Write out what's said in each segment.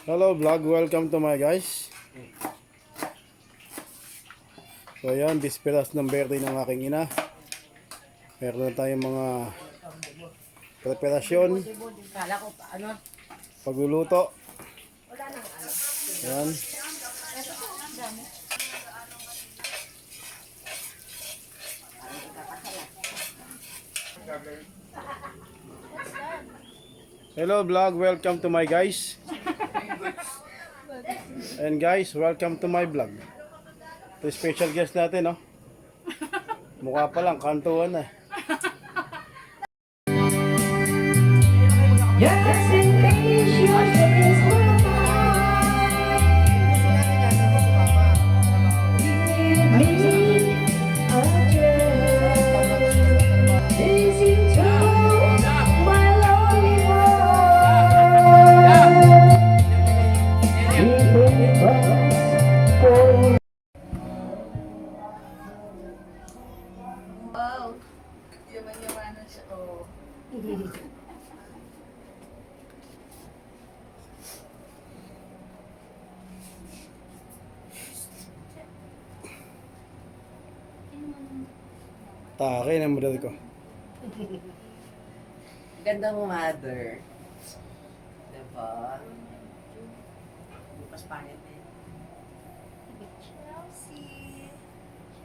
Hello vlog, welcome to my guys. So ayan, bisperas ng birthday ng aking ina. Meron na tayong mga preparasyon, pagluluto. Ayan. Hello vlog, welcome to my guys. And guys, welcome to my vlog. Ito special guest natin, no? Mukha pa lang, kantuan na. Wow, yaman-yamanan siya. Oh. Takay na model ko. Ganda mo, mother. Diba? Bukas pangit eh. Chelsea.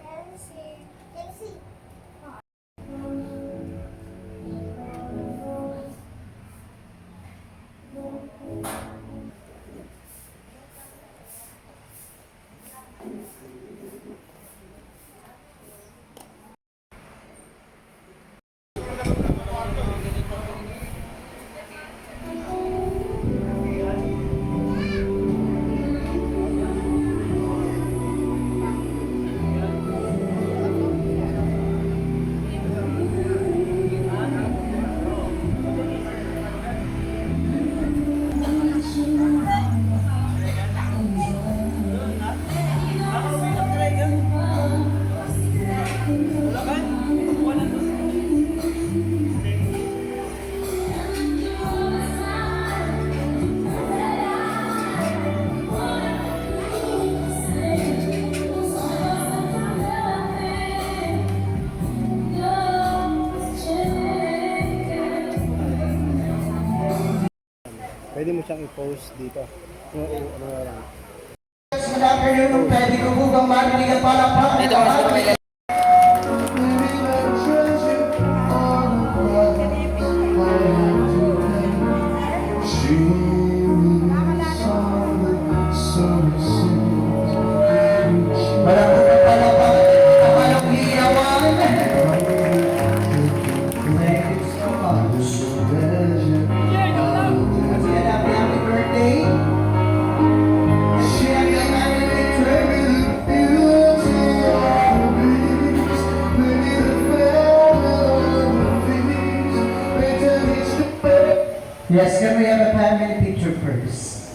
Chelsea. Chelsea. Pwede mo siyang i-post dito. Ano lang. Good afternoon, pwede ko po bang marinig ang palakpakan? Ito mas ito may Malapot ang palakpakan, kapalong hiyawan. Happy birthday. Yes, can we have a family picture first?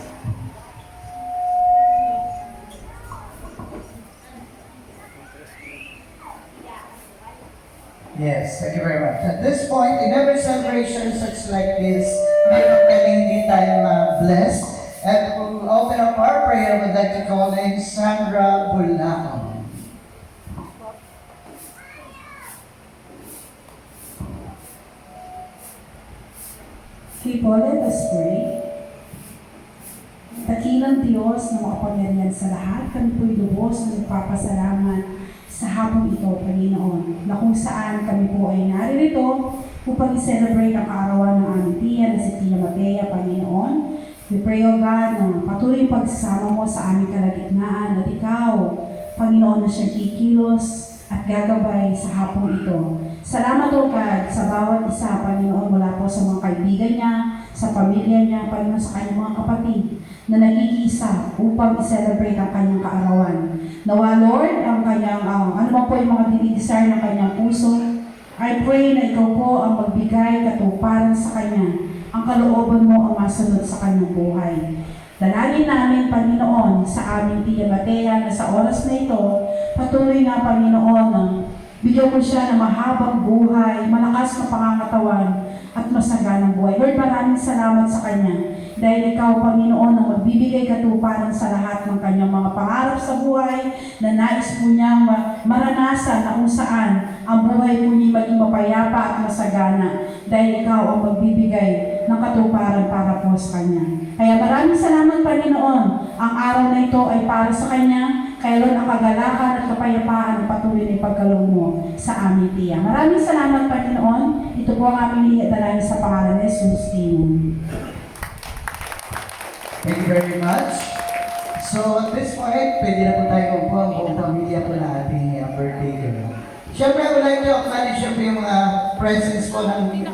Yes, thank you very much. At this point, in every celebration such like this, mayroon ka hindi tayo blessed. And we'll open up our prayer, we'd like to call in Sandra Bulacon. People, let us pray. Dakilang Diyos na makapangyarihan sa lahat, kami po'y lubos na nagpapasalamat sa hapong ito, Panginoon, na kung saan kami po ay naririto upang i-celebrate ang kaarawan ng aming tiya na si Tia Matea, Panginoon. We pray, O God, na patuloy yung pagsasama mo sa aming kalagitnaan at ikaw, Panginoon, na siyang kikilos at gagabay sa hapong ito. Salamat, O God, sa bawat isa, Panginoon, mula po sa mga kaibigan niya, sa pamilya niya, Panginoon, sa kanyang mga kapatid na nag-iisa upang i-celebrate ang kanyang kaarawan. Nawa, Lord, ang kanyang, ano po yung mga dinidesire ng kanyang puso, I pray na ikaw po ang magbigay katuparan sa kanya, ang kalooban mo ang masunod sa kanyang buhay. Dalangin namin, Panginoon, sa aming Tia Matea na sa oras na ito, patuloy na, Panginoon, Bigyan mo siya ng mahabang buhay, malakas na pangangatawan, at masaganang buhay. Lord, maraming salamat sa Kanya. Dahil Ikaw, Panginoon, ang magbibigay katuparan sa lahat ng Kanyang mga pangarap sa buhay na nais po niyang maranasan na kung saan ang buhay po niya maging mapayapa at masagana. Dahil Ikaw ang magbibigay ng katuparan para po sa Kanya. Kaya maraming salamat, Panginoon. Ang araw na ito ay para sa Kanya. Kaya Lord, ang kagalakan at kapayapaan na patuloy na ipagkaloob mo sa aming tiyan. Maraming salamat, Panginoon. Ito po ang aming dalangin sa pangalan ni Jesus. Amen. Thank you very much. So at this point, pwede na po tayo kung ang buong pamilya po na ating birthday girl. Siyempre, I would like to acknowledge siyempre yung mga presence po ng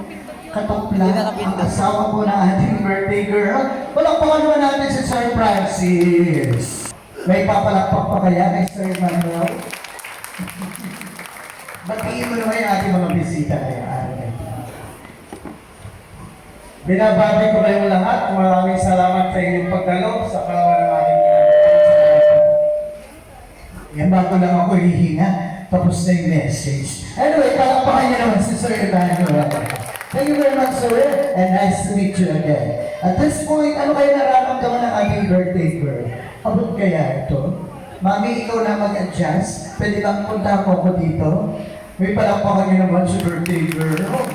katupla, ang asawa po ng ating birthday girl. Palakpakan naman natin si Sir Francis. May papalakpak pa kaya kay Sir Manuel? Batiin mo naman yung ating mga bisita kaya. Binabati ko kayong lahat. Maraming salamat sa inyong pagdalo sa kawan ng ating yan, bago lang ako hihinga. Tapos na yung message. Anyway, palakpakan niyo naman si Sir Emmanuel. Thank you very much, sir. And nice to meet you again. At this point, ano kayo nararamdaman ng ating birthday girl? Abot kaya ito? Mami, ikaw na mag-adjust. Pwede bang punta ako dito? May palakpakan niyo naman si birthday girl. Oh,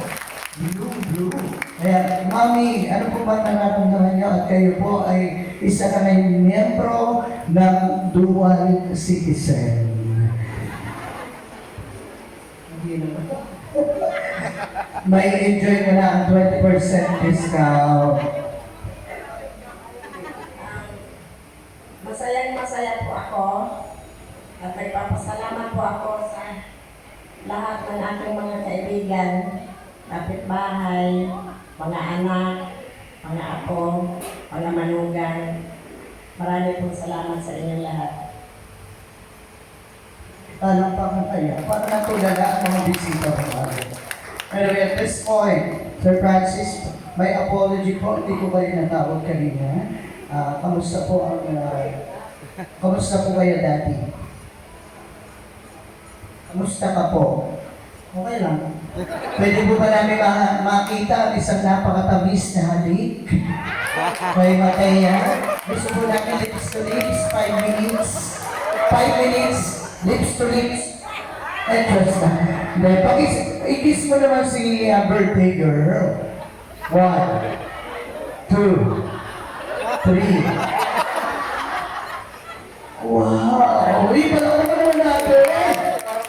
blue. Kaya, Mami, ano po ba nararamdaman niyo? At kayo po ay isa ka na yung miyembro ng dual citizen. Hindi naman. May enjoy ka na ang 20% discount. Masayang-masaya po ako at nagpapasalamat po ako sa lahat ng aking mga kaibigan, kapitbahay, mga anak, mga apo, mga manugang. Marami pong salamat sa inyong lahat. Alam pa ka kaya, para natulala ang mga bisita ko natin. Pero at this point, Sir Francis, may apology po, hindi ko kayo natawag kanina. Kamusta po kayo dati? Kamusta ka po? Okay lang. Pwede po ba namin makita ang isang napakatamis na halik? May Mataya. Gusto po namin lips to lips, 5 minutes. 5 minutes, lips to lips. And just na. I-kiss mo naman si birthday girl. 1, 2, 3. Wow! Uy, palawag naman natin!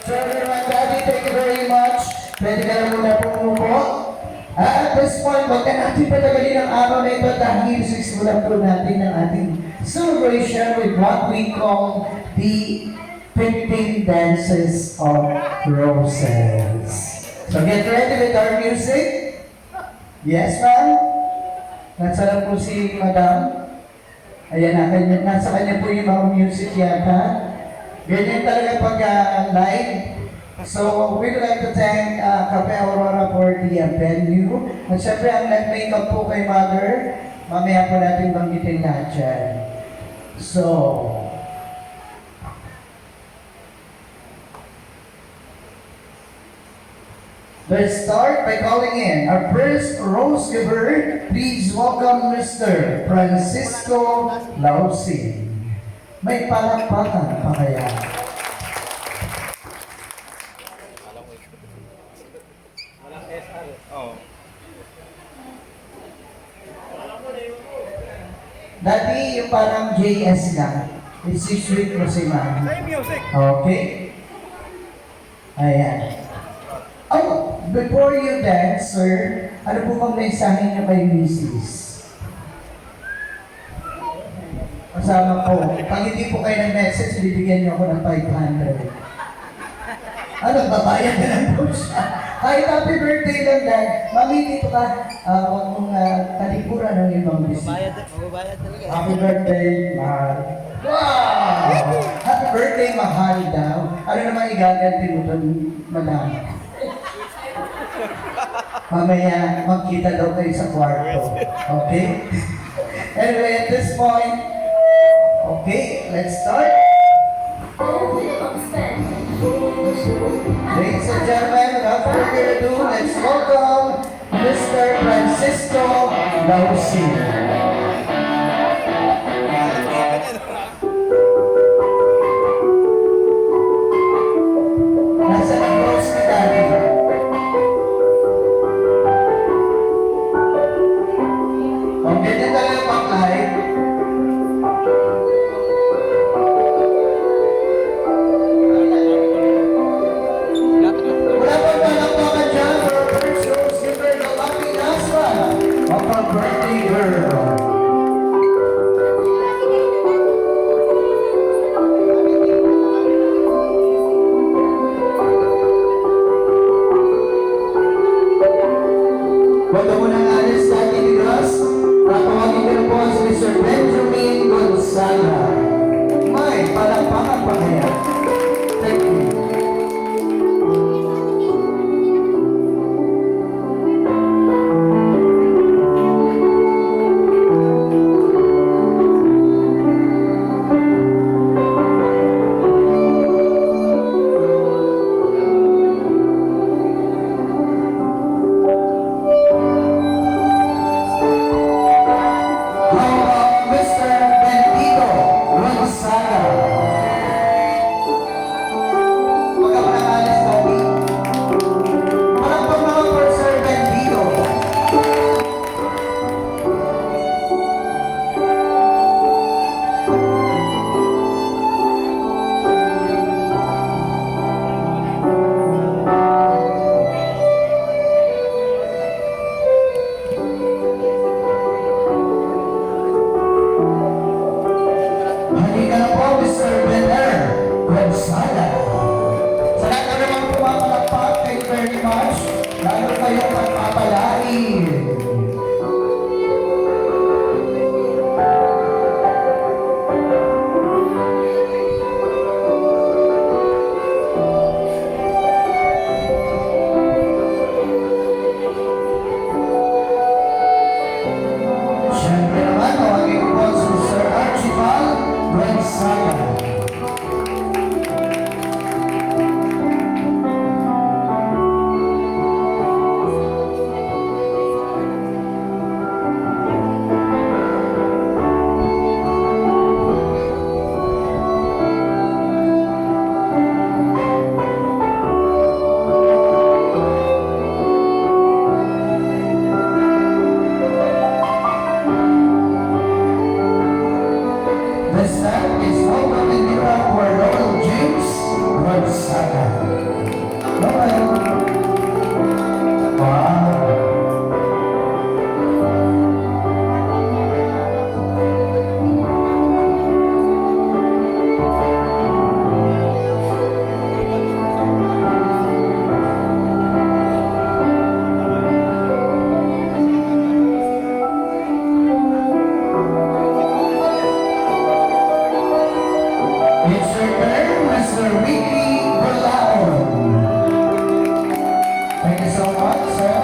Sir Daddy, thank you very much. Pwede ka na muna pumupo. At this point, wag ka natin patagalin ang araw na ito dahil sisimulan po natin ang ating celebration with what we call the 15 Dances of Roses. So get ready with our music. Yes, ma'am? Nasa lang po si Madam. Ayan na, nasa kanya po yung mga music yata. Ganyan talaga pag live. So, we'd like to thank Cafe Aurora for the venue. At syempre, ang nag-makeup po kay Mother, mamaya po natin banggitin lahat dyan. So, let's start by calling in our first rose giver. Please welcome Mr. Francisco Lausing. May palakpakan pa kaya? Dati yung parang JS lang. It's sweet mo si ma'am. Okay? Ayan. Oh, before you dance, sir, ano po bang mensahe niyo kay Mrs.? Kasama po. Pag hindi po kayo ng-message, bibigyan niyo ako ng 500. Ano, babayad na lang po siya. Kahit happy birthday lang, Dad. Mami, dito ka. Huwag mong kalikuran ng ibang bisita. Happy birthday, mahal. Wow! Happy birthday, mahal daw. Ano naman igaganti mo doon, madam? Mamaya, magkita daw kayo sa kwarto. Okay? Anyway, at this point, okay, let's start. Ladies and gentlemen, without further ado, let's welcome Mr. Francisco Lausi. Nasa nag-rose ni Daddy. Ang ganyan talaga pang-live. Wala pang palakpakan dyan for our first receiver, the lucky Nasa of our birthday girl. Huwag ka munang alis sa ating ligas. Tatawagin ko na po si Mr. Benjamin Gonzaga. May palakpakan pa kaya? Thank you. Mr. Benito Gonzaga. Huwag ka munang alis, Bobby. Palakpak naman for Sir Benito. Halika na po, Mr. Benner Gonzaga. Sa lahat na naman pumakalakpak, thank you very much. Lalo kayong pagpapalain. Siyempre naman, tawagin ko po si Sir Archibald Gonzaga. This time is welcome in Europe for Royal James Gonzaga. Royal. Wow. It's your turn, Mr. Ricky Bulaon. Thank you so much, sir.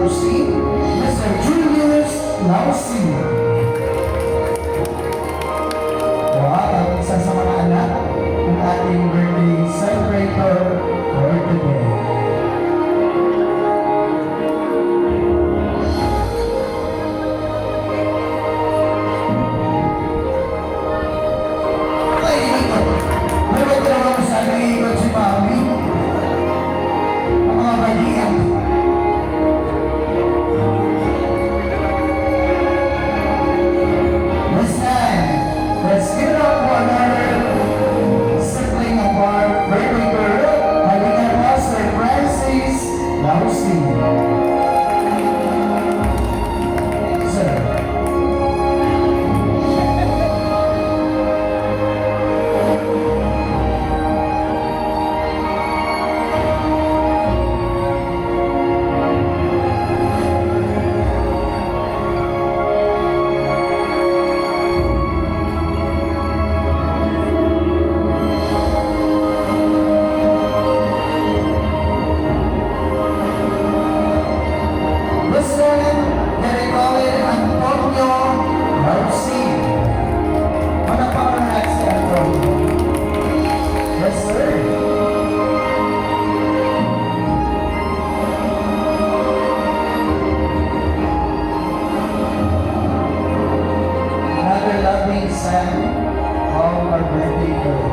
Lausi, Mr. Julius Lausi. Wow, ang isa sa mga anak ng ating birthday celebrator for today. Ay, ikot. Meron ko naman sa ikot si Mami. Ang mga balian. This time, let's give it up for another sibling of our birthday girl, Halika Pastor Francis Lausi. Sir. Listen, they call it Antonio Lausi. Ano pa ang next si Antonio? Yes, sir. Another loving son of our birthday girl.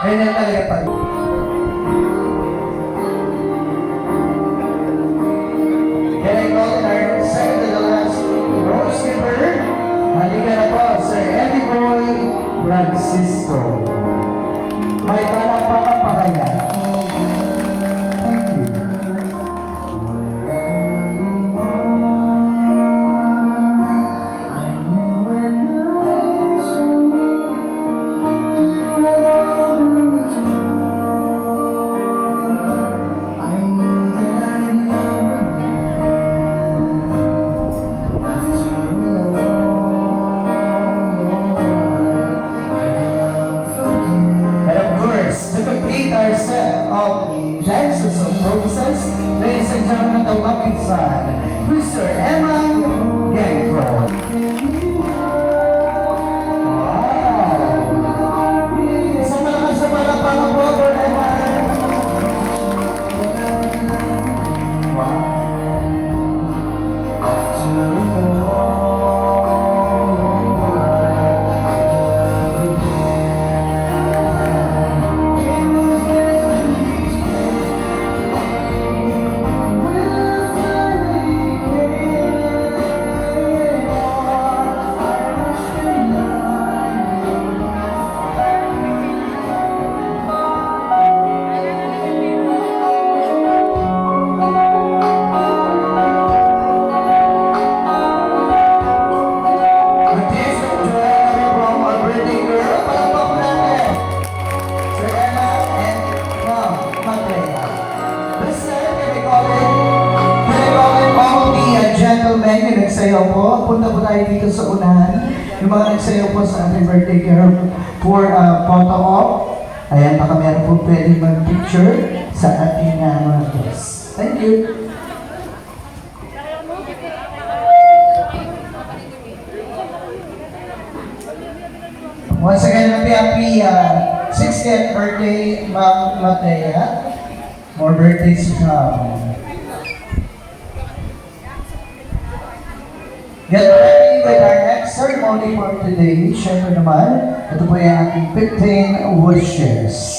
Ayun na talaga pa. Can I call in our second to the last rose giver? Halika na po, Sir Eddie Boy Francisco. May palakpakan pa kaya? Thank you. And of course, to complete our set of dances of roses, ladies and gentlemen, the loving son, Mr. Eman Gangro. Wow! Isang malakas na palakpakan po, Lord Eman. Wow! With this, joy coming from our birthday girl, palakpak natin. Sir Emma and Ma'am Matea. Listen, can we call it all the gentlemen yung nagsayaw po. Punta po tayo dito sa unahan. Yung mga nagsayaw po sa ating birthday girl for photo op. Ayan, baka meron po pwedeng mag-picture sa ating mga guests. Thank you. Once again, happy 60th birthday, Ma'am Matea. More birthdays to come. Get ready with our next ceremony for today. Siyempre naman, ito po yung ating 15 wishes.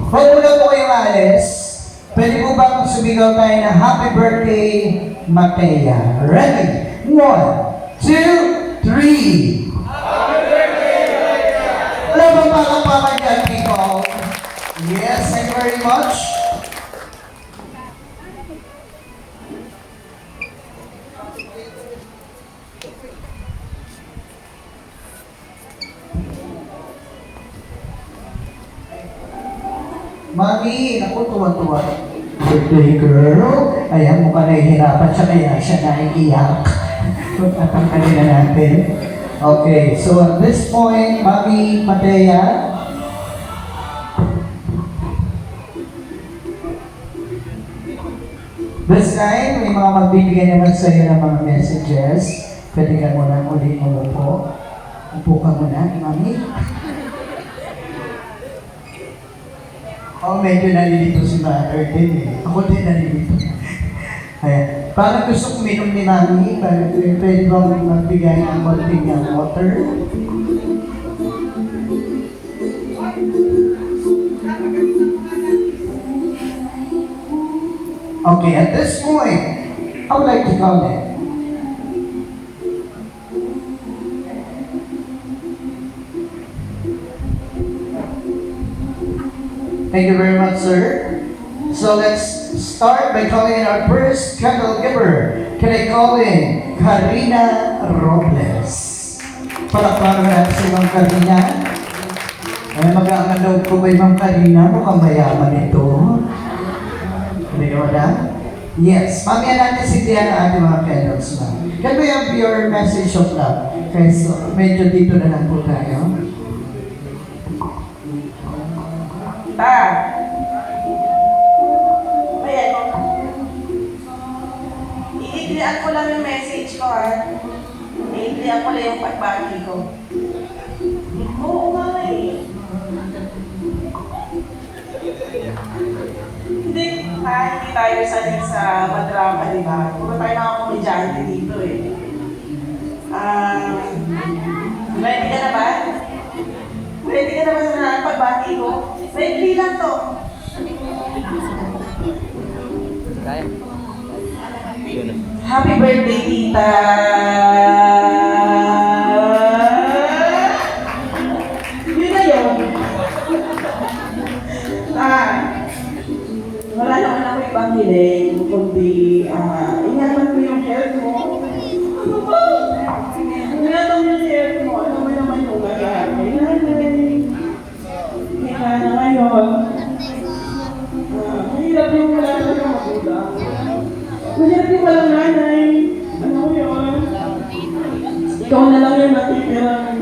Huwag muna po kayong alis. Pwede po bang sumigaw tayo na happy birthday, Matea? Ready? 1, 2, 3. Mami! Alam mo palakpakan yan, people? Yes, thank you very much. Mami, naku, tuwan-tuwa. Birthday girl. Ayan, mukhang nahihirapan siya kaya siya naiiyak. Tatangkalin na natin. Okay, so at this point, Mami Matea. This time, may mga magbibigay naman sa iyo ng mga messages. Pwede ka muna muli umupo. Upo ka muna, Mami. Oh, medyo nalilito si Mother din eh. Ako din nalilito. Ayan. Parang gusto ko minom ni Mami, pwede bang magbigay ng konting water? Okay, at this point, I would like to call it. Thank you very much, sir. So let's start by calling in our first candle giver. Can I call in Karina Robles? Palakpakan natin si Ma'am Karina. Ay, mag-aangan daw po kay Ma'am Karina. Mukhang mayaman ito. Mayaman na? Yes. Mamaya natin sindihan ang ating mga candles, ma'am. Can we have your message of love? Okay, so medyo dito na lang po tayo. Ayan. I-clear ko lang yung message ko, ha? I-clear ko lang yung pagbati ko. Oo nga eh. Hindi tayo sanay sa madrama, di ba? Puro tayo mga komedyante dito eh. Ready ka na ba? Ready ka na ba sa pagbati ko? Ready lang to. Happy birthday, tita! Yun na yun. Wala naman ako ibang hiling, kundi ingatan mo yung health mo. Ano ba? Ingatan mo yung health mo. Ano ba naman yung nangyari? Kaya na ngayon, mahirap yung wala na yung magulang. Mahirap yung walang nanay. Ano yun? Ikaw na lang yung natitirang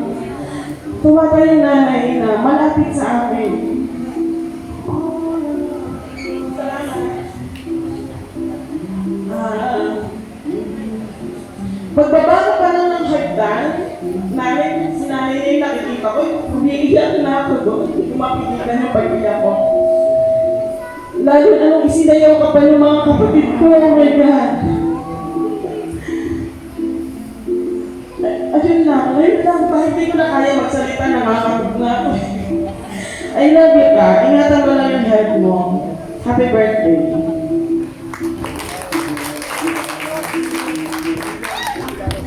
tumata yung nanay na malapit sa amin. Pagbabago pa lang ng hagdan, si nanay na yung nakikita ko, umiiyak na ako doon. Hindi ko mapigilan yung pag-iyak ko. Lalo na nung isinayaw ka pa ng mga kapatid ko, oh my God. Ayun lang, kahit hindi ko na kaya magsalita na makakapag na ako. I love you ka, ingatan mo lang yung health mo. Happy birthday.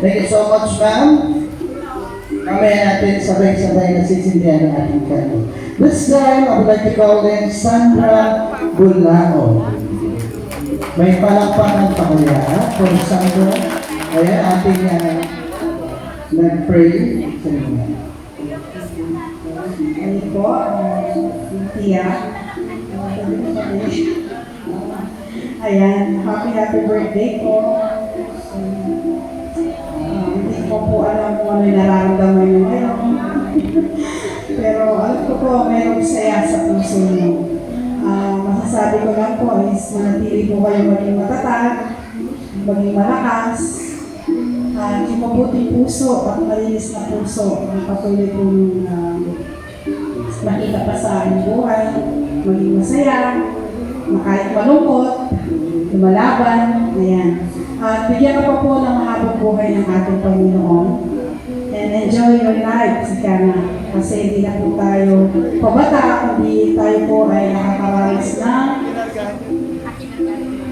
Thank you so much, ma'am. Mamaya natin sabay-sabay na sisindihan ng ating candle. This time, I would like to call in Sandra Bulao. May palakpakan pa kaya for Sandra. Ayan, ating nag-pray sa inyo. Ano po, Cynthia. Ayan, happy birthday po. Hindi ko po alam kung ano yung nararamdaman niyo ngayon. Pero alam ko po, mayroong saya sa puso niyo. Masasabi ko lang po is manatili po kayo maging matatag, maging malakas, yung mabuting puso at malinis na puso ang patuloy po makita pa sa aking buhay, maging masaya, kahit malungkot, lumalaban, ayan. At bigyan ka pa po ng mahabang buhay ng ating Panginoon. And enjoy your life, sika na. Kasi hindi na po tayo pabata, kundi tayo po ay nakakaranas ng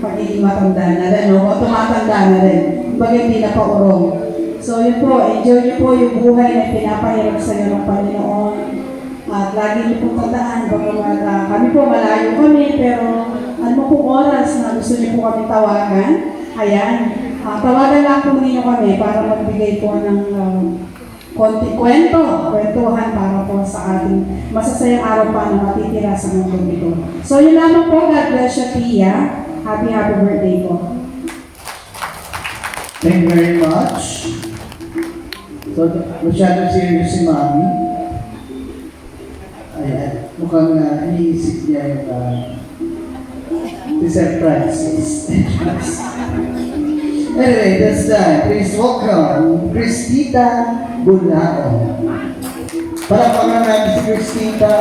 pagiging matanda na rin, o tumatanda na rin. Bagay hindi na pa urong. So yun po, enjoy niyo po yung buhay na pinapahirap sa iyo ng Panginoon. At lagi niyo po tandaan, bagamat kami po malayo kami, pero ano pong oras na gusto niyo po kami tawagan, ayan, tawagan lang po ninyo kami para magbigay po ng konti kwentuhan para po sa ating masasayang araw pa na matitira sa mundo ito. So yun lamang po, God bless you, Tia. Happy birthday po. Thank you very much. So, masyadong serious si Mami. Ayan, mukhang iniisip niya yung si Sir Francis. Anyway, that's time. Please welcome Cristita Bulao. Palakpakan natin si Cristita.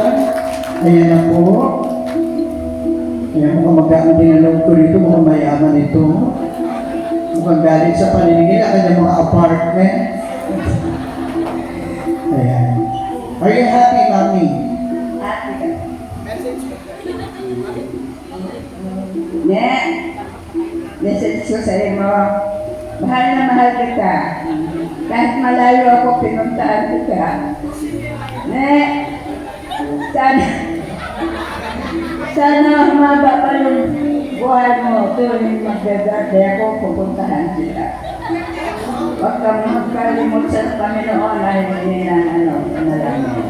Ayan na po. Ayan, mukhang magkaan din ang loob ko rito. Mukhang mayaman ito. Mukhang galing sa paninigil ang kanyang mga apartment. Ayan. Are you happy, Mami? Ne, message ko sa iyo mo, mahal na mahal kita. Kahit malayo ako, pinuntaan kita. Ne, sana humaba pa yung buhay mo. Tuwing magdadarte ako, pupuntahan kita. Huwag kang magkalimot sa Panginoon ay hindi na panalangin.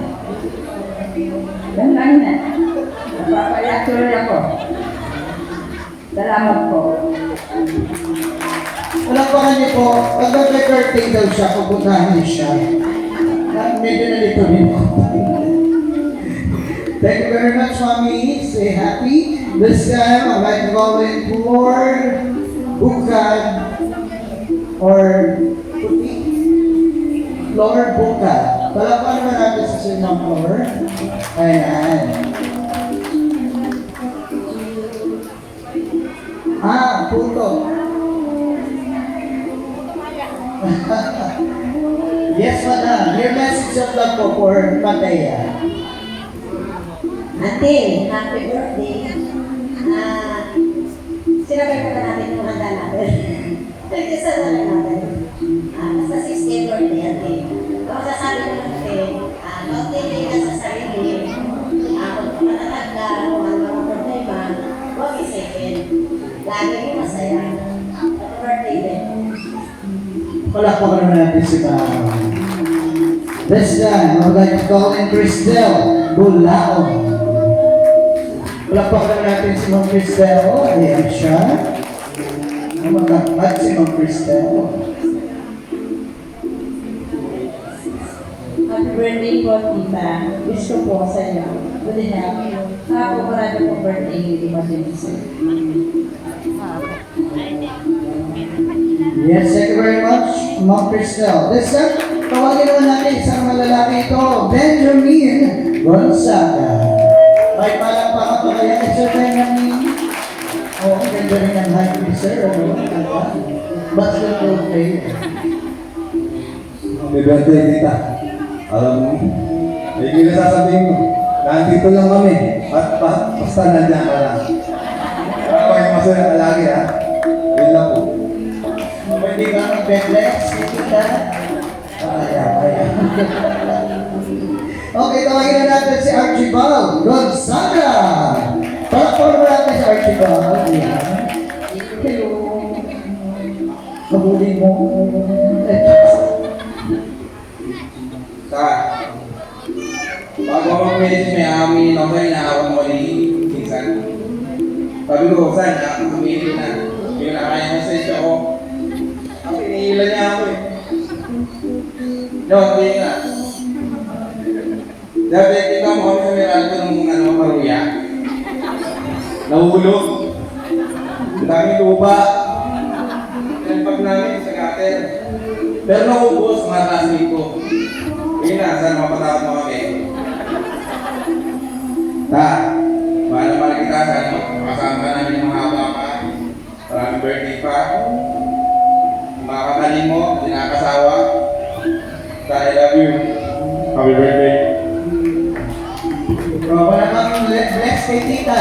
Yan lang na. Napapayak tuloy ako. Salamat po. Walang pa kanya po, pag nag-birthday daw siya, pupuntahan niya siya. Medyo nalito rin po. Thank you very much, Mami. Stay happy. This time, I'd like to call in for Bukad or Puti. Lord Bukad. Palakpan naman natin sa sinang floor. Ayan. Puto. Yes, madam. Your message of love po for Matea. Ate, happy birthday. Sinabay pa natin yung handa natin. Nag-isa na lang natin. Basta 16th birthday, ate. Kung sasabi ko lang ate, mag-delay ka sa sarili. Kung matatag ka, kung ano mga problema, huwag isipin. Lagi mo masaya. Happy birthday din. Palakpakan natin si Mama. This time, I would like to call in Cristel Bulao. Palakpakan natin si Ma'am Cristel. Ayan siya. At si Ma'am Cristel. Happy birthday po, tita. Wish ko po sa inyo. Good health. Ako marami po birthday, hindi ba din isa. Yes, thank you very much, Ma'am Cristel. This time, tawagin naman natin isang malalaki ito, Benjamin Gonzaga. May palakpakan pa kaya ni Sir Benjamin? Oo, ganda rin ang height ni Sir. But the full pay. Happy birthday, tita. Alam mo, hindi na sasabihin mo. Nandito lang kami. At basta nandiyan ka lang. Para kayo masaya ka lagi, ha? Yun lang po. Pwede ka mag-bedlex, tita? Kaya. Okay, tawagin na natin si Archibald Gonzaga. Palakpakan natin si Archibald. Yan. Hello. Mabuli mo. Bago ako mag-message, may amin ako yung naawan mo ni Pinsan. Sabi ko, San, amin na. Yung naka-message ako. Pinihilan niya ako eh. Yun, hindi nga. Dati, kita mo kami sa Meralco ng paruya. Nahulog. Daming lupa. Pinagpag namin sa gutter. Pero naubos mga classmate ko. Yun na, saan mapatakot mo kami? Mahal naman kita sa makasama ka namin ng mga haba pa. Maraming birthday pa. Mga kakalin mo, dinakasawa. I love you. Happy birthday. Wala kang bless kay tita.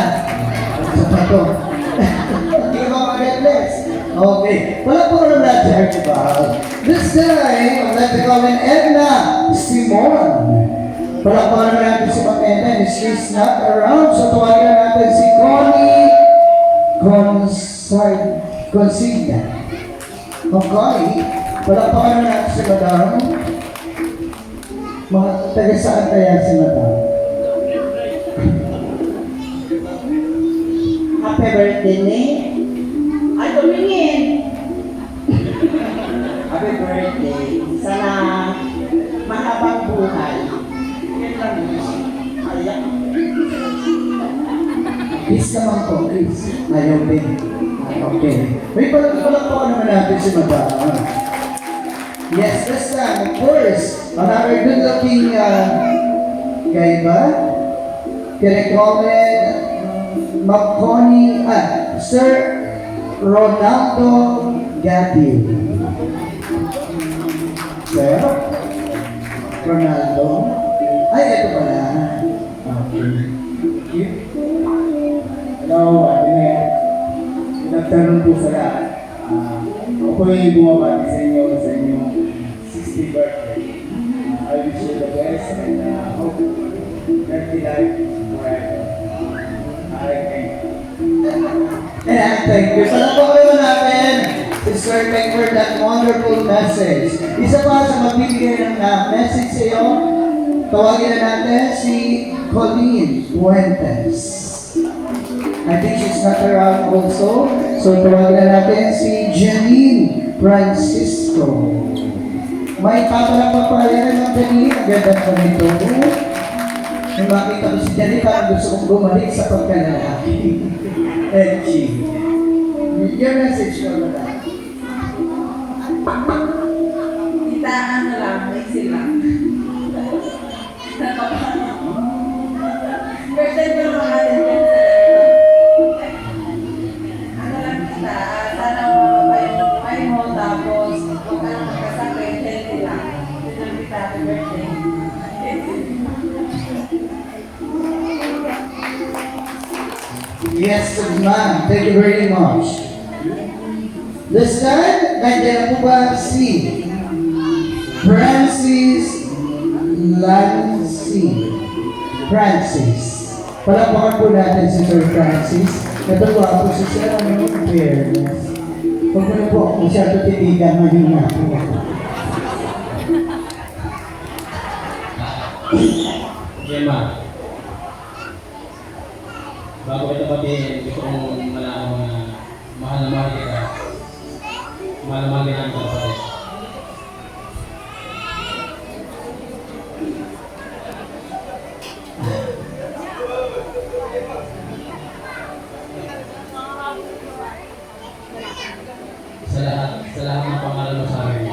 Sa pato. Hindi ka ba mag-bless? Okay. Wala po ka na natin, This time, I'd like to call in Edna Simon. Wala po ka na natin si Ma'am Edna. She's not around. So, tawagin na natin si Connie Consigna. O Connie, wala pa ka na natin si Madam. Mga taga saan kaya si Madam? Happy birthday, ni. Ay, tumingin. Happy birthday. Sana mahabang buhay. Yan lang yun. Ayan. Kiss naman po, Chris. Ayaw din. Okay. May pala po naman natin si Madam. Yes, this time, of course, another good-looking guy ba? Can I call it Sir Ronaldo Gatil. Sir? Ronaldo? Ay, ito pala. Okay. Hello, pinagtanong po sa lahat. Ako po yung bumabati sa inyong 60th birthday. I wish you the best and hope healthy life forever. Thank you. And thank you. Salamat natin si Sir Mike for that wonderful message. Isa pa sa magbibigay ng message sa iyo, tawagin na natin si Colleen Fuentes. I think she's not around also. So tawagin na natin si Janine Francisco. May papalang papalayan ng Janine. Ang ganda pa nito. Nung makita ko si Janine, parang gusto kong bumalik sa pagkalalaki. Edgy. Your message ko na lang. Itaan na lang, easy lang. Birthday ko naman natin yan sa ano lang kita, sana mababay mo tapos kung ano magkasakit, healthy lang. Yun lang kita, happy birthday. Yes, ma'am. Thank you very much. This time, nandiyan na po ba si Francis Lancy? Francis. Palapakan po natin si Sir Francis. Natuwa po si Sir, ano, fairness. Huwag mo na po ako masyado titigan, mahina po ako. Gemma, bago kita batiin, gusto kong malaman na mahal na mahal kita. Mahal na mahal kita ang kapatid. Sa lahat ng pangalan mo sa amin,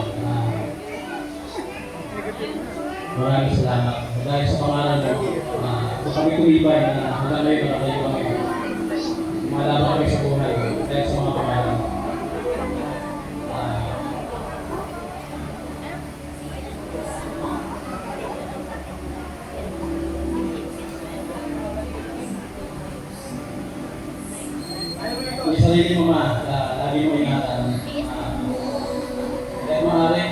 maraming salamat. Dahil sa pangalan mo, kung kami tumibay na hanggang ngayon nakatayo kami, malaman kami sa buhay dahil sa mga pangalan mo. Yung sarili mo lagi mo ingatan. Dahil maaari,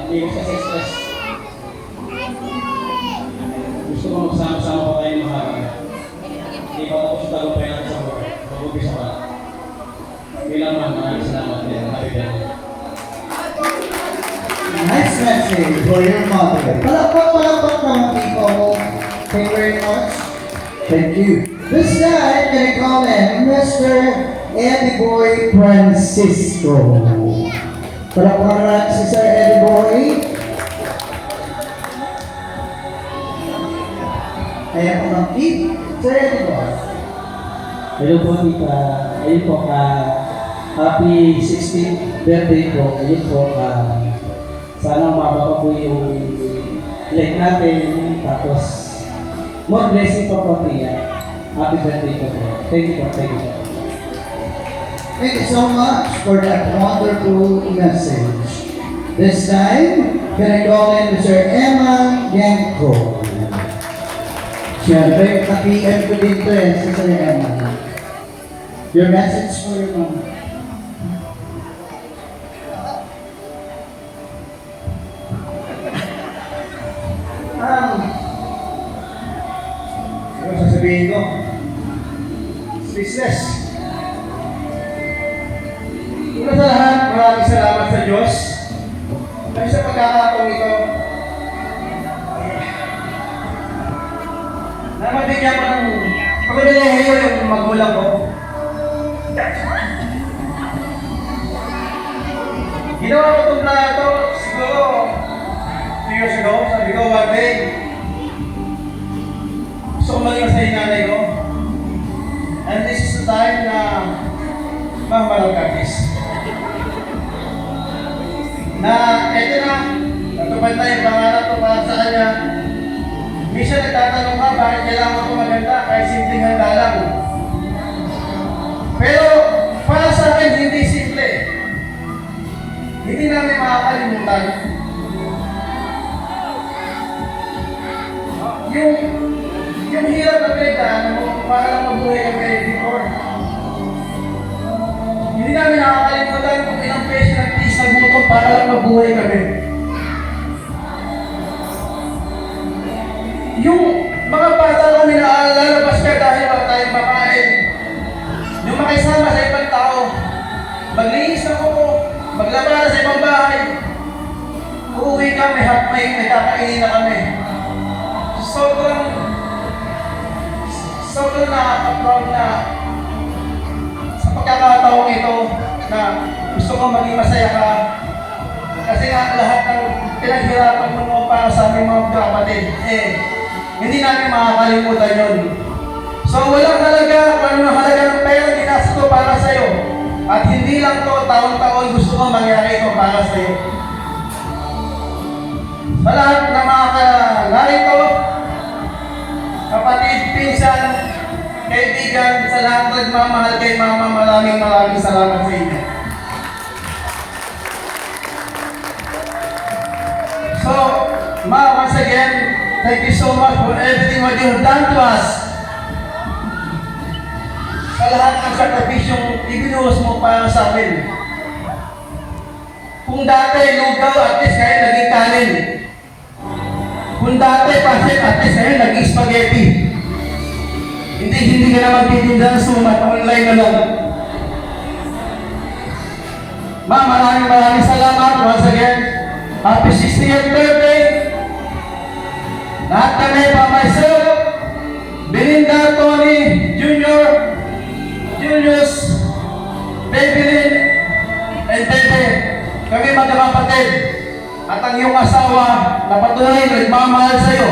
hindi ko sa stress. Gusto ko magsama-sama pa tayo mahal. Hindi pa tapos yung tagumpay natin sa buhay. Mag-umpisa pa. Bilang maraming salamat din. Happy birthday. Nice message for your mother. Palakpak naman people. Thank you very much. Thank you. This time, can I call in Mr. Eddie Boy Francisco. Palakpak naman si Sir Eddie Boy. Ayan po ng tip. Sir Eddie Boy. Hello po, tita. Ayun po, happy 16th birthday po. Ayun po, sana umaba pa po yung like natin. Tapos, more blessing po po, tiya. Happy birthday po po. Thank you po, thank you po. Thank you so much for that wonderful message. This time, can I call in Mr. Emma Genko? Siyempre, ka-PM ko dito si Sir Emma. Your message for your mom. Ano sasabihin ko? Speechless. Una sa lahat, maraming salamat sa Diyos. Dahil sa pagkakataong ito, na mabigyan ko ng pagkakalayo yung magulang ko. Ginawa ko itong plan ito siguro 2 years ago. Sabi ko, one day, gusto ko maging sa nanay ko. And this is the time na mamalagkakis. Na eto na, natupad na yung pangarap ko para sa kanya. Minsan nagtatanong ka, bakit kailangan ko maganda? Kahit simpleng handa lang. Pero para sa akin, hindi simple. Hindi namin makakalimutan. Yung hirap na pinagdaan mo, para lang mabuhay kami before. Hindi namin nakakalimutan kung ilang beses nagtiis na gutom para lang mabuhay kami. Yung mga bata kami na lalabas ka dahil wala tayong makain. Yung makisama sa ibang tao, maglinis na kuko, maglabas sa ibang bahay. Uuwi kami, may kakainin na kami. Sobrang nakaka-proud na sa pagkakataong ito na gusto ko maging masaya ka. Kasi nga lahat ng pinaghirapan mo para sa aming mga kapatid, hindi namin makakalimutan yun. So walang halaga kung ano ang halaga ng pera ginastos ko para sa'yo. At hindi lang to taon-taon gusto ko mangyari ito para sa'yo. Sa lahat na mga narito, kapatid, pinsan, kaibigan, sa lahat ng nagmamahal kay Mama, maraming salamat sa inyo. So, Ma, once again, thank you so much for everything what you have done to us. Sa lahat ng sakripisyong ibinuhos mo para sa amin. Kung dati lugaw, at least ngayon naging kanin. Kung dati pasit, at least ngayon naging spaghetti. Hindi ka na magtitinda ng sumat, online na lang. Ma, maraming salamat once again. Happy 60th birthday! Lahat kami pa myself, Belinda, Tony, Junior, Julius, Babylin, and Bebe. Kami magkakapatid. At ang iyong asawa na patuloy nagmamahal sa iyo.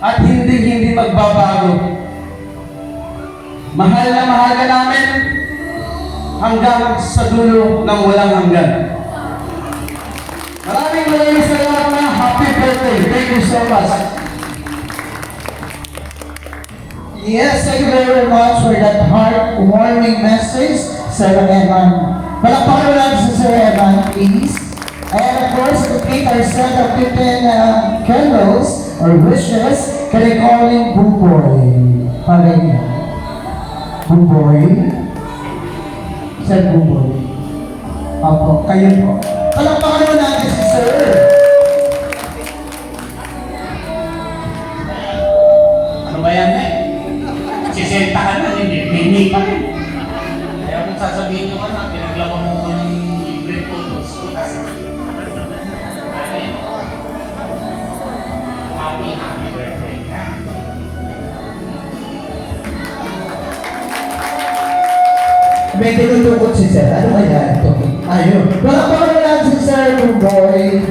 At hindi magbabago. Mahal na mahal ka namin hanggang sa dulo ng walang hanggan. Maraming salamat na happy birthday. Thank you so much. Yes, thank you very much for that heartwarming message, Sir Evan. Palakpakan natin si Sir Evan, please. And of course, to keep our set of 15 candles or wishes, can I call him Buboy? Pagay. Buboy? Sir Buboy. Opo, kayo po. Palakpakan natin si Sir. Ano ba yan eh? Sisenta ka na, hindi pa rin. Kaya kung sasabihin nyo ka na, pinaglaman mo ng libre photos. Happy birthday ka. May tinutukot si Sir. Ano kaya ito? Ayun. Palakpakan natin si Sir Buboy.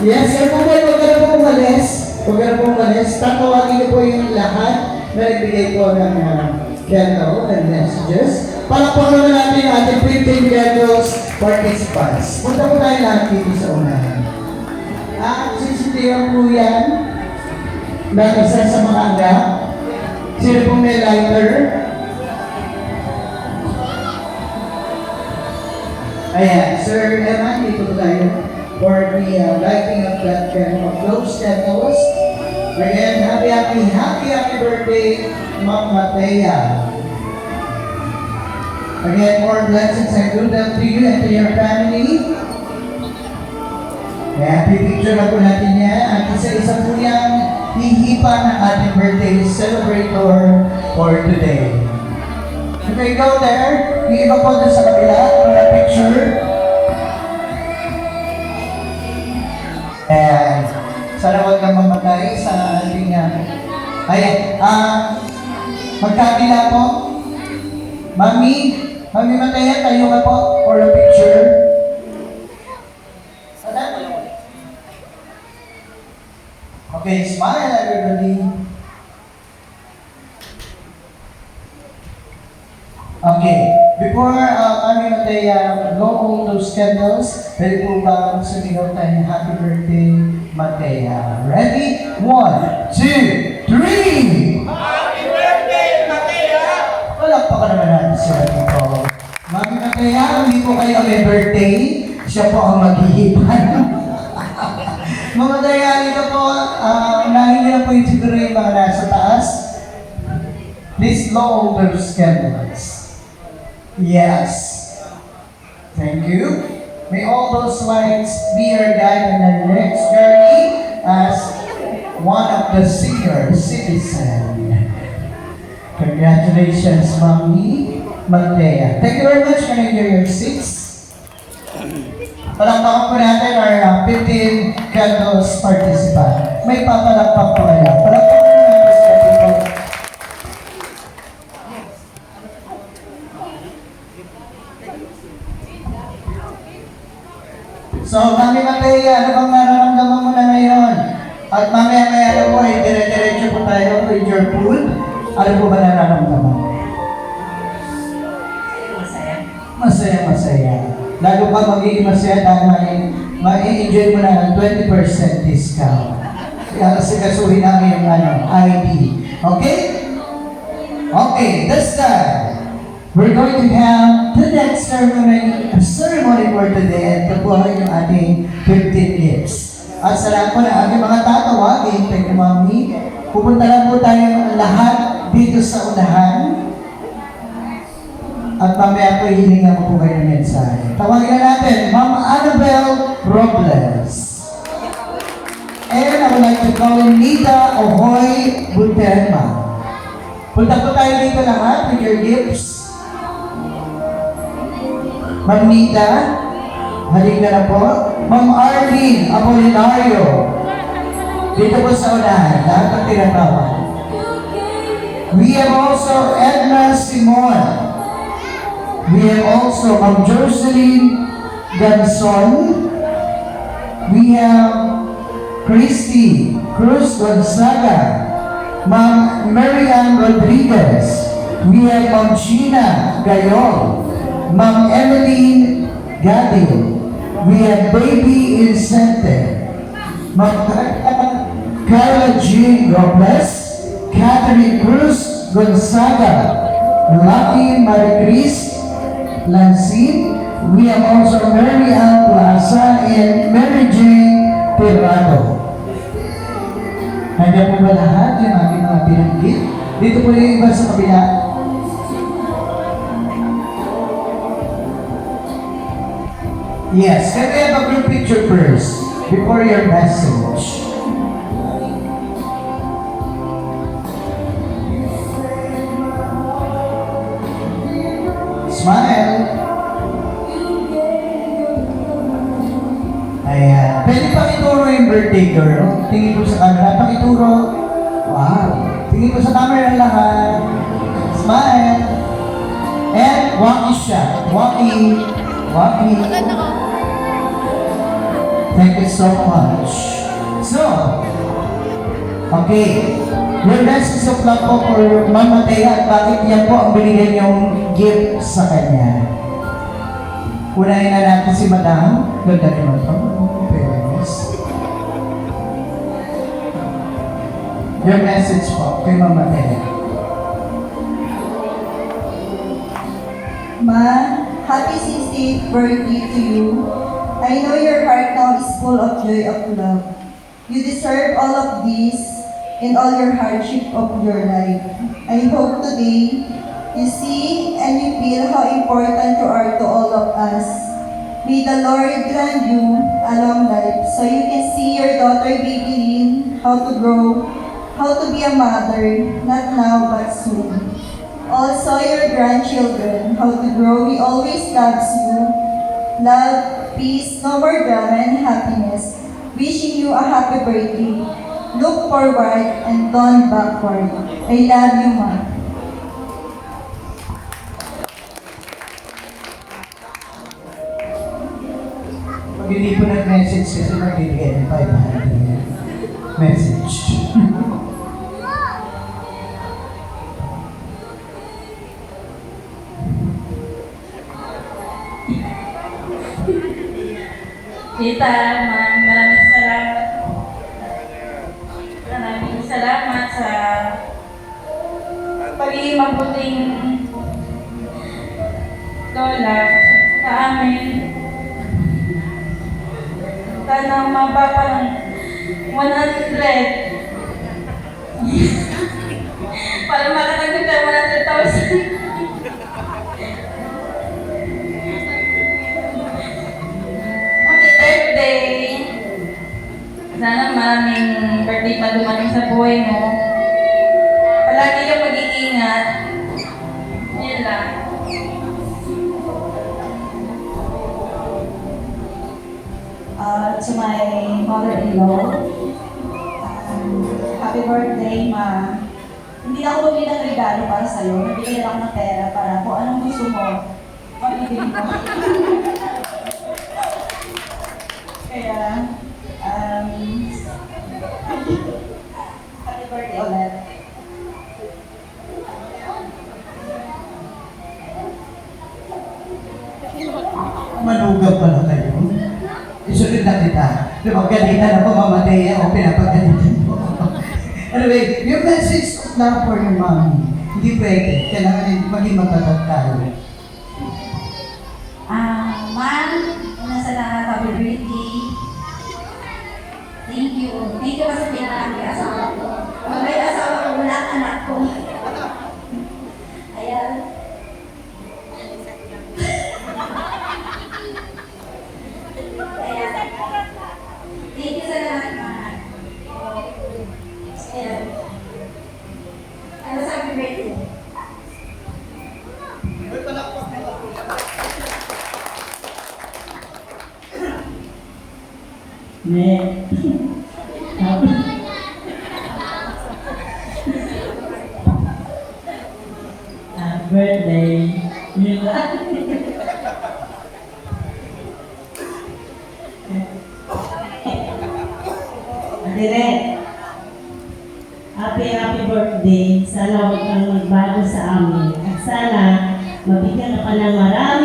Yes, Sir Buboy, huwag ka na po umalis. Huwag ka na po umalis. Tatawagin niyo po yung lahat na nagbigay po ng candle and messages. Palakpakan na natin ang ating 15 candles participants. Punta po tayo lahat dito sa unahan. Sisitiwan po yan ng isa sa mga anak. Sino pong may lighter? Ayan, Sir Eman, dito tayo for the lighting of that candle, close candles. Again, happy birthday, Ma'am Matea. Again, more blessings and good health to you and to your family. Kaya pipicture na po natin yan. At isa-isa po yan hihipa ng ating birthday celebrator for today. Okay, go there. Hihipa po doon sa kabila for a picture. And sana huwag kang mamatay sa ating ayan, magkabila po. Mami Mataya, tayo ka po for a picture. Okay, smile everybody. Okay, before Mami Mataya blow all those candles, pwede po ba sumigaw tayo happy birthday, Mataya? Ready? 1, 2, 3! Happy birthday, Mateo! Palakpakan naman natin sila dito. Mami Mataya, hindi po kayo may birthday, siya po ang maghihipan. Mga Mataya, dito po, unahin niyo na po yung siguro yung mga nasa taas. Please blow all those candles. Yes. Thank you. May all those lights be your guide in the next journey as one of the senior citizens. Congratulations, Mami Mataya. Thank you very much. Can I hear your seats? Palakpakan po natin our 15 candles participant. May papalakpak po kayo. Palakpakan po natin sila dito. So, Mami Mataya, ano bang nararamdaman mo na ngayon? At mamaya-maya po ay dire-diretso po tayo with your food. Ano po ba nararamdaman? Masaya. Lalo pa magiging masaya dahil ma-enjoy mo na ng 20% discount. Kaya kasi kasuhin namin yung ID. Okay? Okay, this time, we're going to have the next ceremony for today. Ito po yung ating 15 gifts. At sa lahat po na aking mga tatawagin, thank you, Mami. Pupunta lang po tayo lahat dito sa unahan. At mamaya po hihinga po kayo ng mensahe. Tawagin na natin, Ma'am Annabelle Robles. And I would like to call in Nita Ohoy Buterma. Punta po tayo dito lahat with your gifts. Ma'am Nita, halika na po. Ma'am Arlene Apolinario. Dito po sa unahan, lahat ang tinatawag. We have also Edna Simon. We have also Ma'am Jocelyn Ganson. We have Christy Cruz Gonzaga. Ma'am Marian Rodriguez. We have Ma'am Gina Gayol. Ma'am Emeline Gadil. We have Baby Incente. Ma'am Carla Jean Robles. Catherine Cruz Gonzaga. Lucky Maricris Lansing. We have also Mary Ann Plaza and Mary Jane Tirado. Nandiyan po ba lahat yung aking mga binanggit? Dito po yung iba sa kabila. Yes, can we have a group picture first before your message? Smile. Ayan. Pwede pakituro yung birthday girl. Tingin po sa camera. Pakituro. Wow. Tingin po sa camera lahat. Smile. And walkie siya. Walkie. Thank you so much. So, okay. Your message of love po for Ma'am Mataya at bakit yan po ang binigyan niyong gift sa kanya. Unahin na natin si Madam. Ganda naman po. Fairness. Your message po kay Ma'am Mataya. Ma, happy 60th birthday to you. I know your heart now is full of joy of love. You deserve all of this in all your hardship of your life. I hope today You see and you feel how important you are to all of us. May the Lord grant you a long life so you can see your daughter baby Lynn how to grow, how to be a mother, not now but soon. Also your grandchildren, how to grow. He always loves you. Love, peace, no more drama and happiness. Wishing you a happy birthday. Look forward and don't backward. I love you, Ma. Pag hindi po nag-message kasi magbibigay ng 500 message. Tita, ma'am, maraming salamat. Maraming salamat sa pagiging mabuting lola sa amin. Sana mababa ng 100 para makatagdag ng 100,000. Happy birthday! Sana maraming birthday pa dumating sa buhay mo. Palagi kang mag-iingat. Yan lang. To my mother-in-law, happy birthday, Ma. Hindi na ako bumili ng regalo para sa'yo. Nagbigay lang ng pera para kung anong gusto mo, pag-ibig mo. Kaya, happy birthday ulit. Manugang pala kayo. Isunod na kita. Napagalitan ako, mamatay ako, pinapagalitan mo. Anyway, your message of love for your mommy. Hindi pwede. Kailangan maging matatag tayo. Ma'am, una sa lahat, happy birthday. Thank you. Thank you kasi pinakami asawa ko. Pag may asawa ko, wala ang anak ko. Ayan. Ayan. Thank you sa lahat, ma'am. Ayan. Ano sa happy birthday? Birthday. Yun lang. Direk, happy birthday. Sana huwag kang magbago sa amin. At sana mabigyan ka pa ng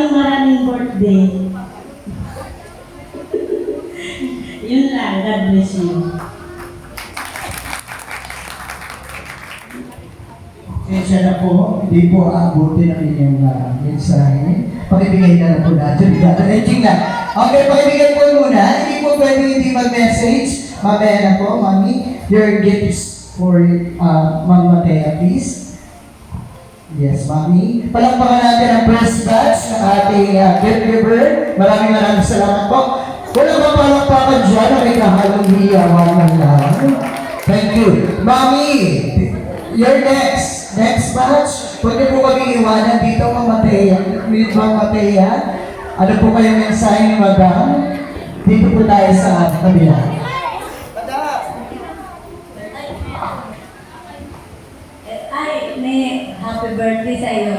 maraming birthday. Yun lang. God bless you. Kaya na po, hindi po aabutin ang inyong mensahe. Pakibigay na lang po natin. Engine na. Okay, pakibigay po muna. Hindi po pwedeng hindi mag-message. Mamaya na po, Mami. Your gifts for Ma'am Matea, please. Yes, Mami. Palakpakan natin ang first batch ng ating gift giver. Maraming salamat po. Walang mapalakpakan dyan na may kahalong hiyawan ng lahat. Thank you. Mami, you're next. Next batch. Pwede po kami iwanan dito, Ma'am Matea. Ma'am Matea. Ano po kayong mensahe ni Madam? Dito po tayo sa kabila. Ay, may happy birthday sa iyo.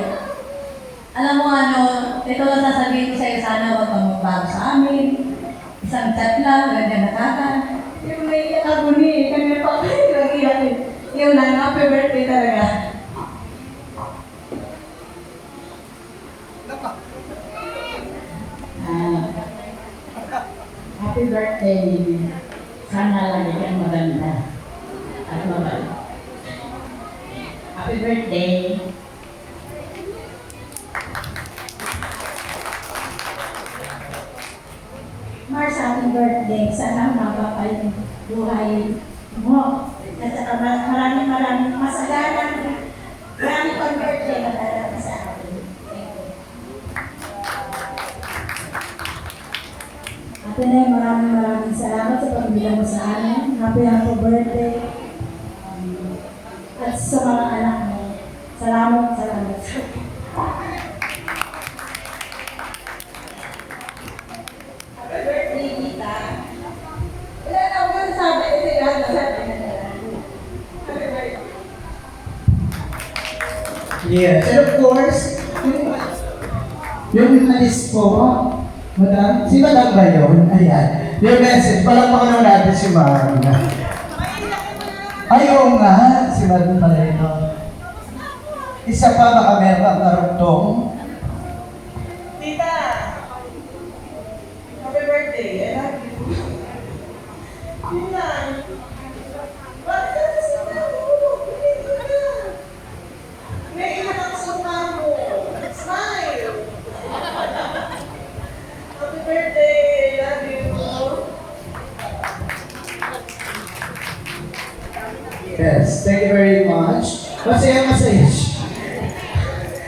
Alam mo ano, ito lang sasabihin ko sa iyo, sana huwag kang magbago sa amin. Isang chat lang, ganyan nakaka. Yung naiiyak ako ni, kanina pa kayo nag-iyak eh. Yung lang, happy birthday talaga. Happy birthday. Sana lagi kang maganda at mabalik. Happy birthday. Mars, happy birthday. Sana mababa yung buhay mo. At saka maraming masagalang. Maraming birthday na talaga sa birthday. At sa mga anak mo, salamat. Happy birthday, Tita. Wala na ako sabi kasi lahat na sabi na nila. Happy birthday. Yes, and of course, yung alis po, Madam, si Madam ba yun? Ayan. Yung message, palakpakan naman natin si Madam. Ayaw nga, si Madam pala ito. Isa pa baka meron kang karugtong. Tita! Happy birthday! I love you. Tita! Bakit ka nasama mo? Hindi ka! Naiiyak ako sa mukha mo. Smile! Happy birthday! I love you. Yes, thank you very much. Masaya.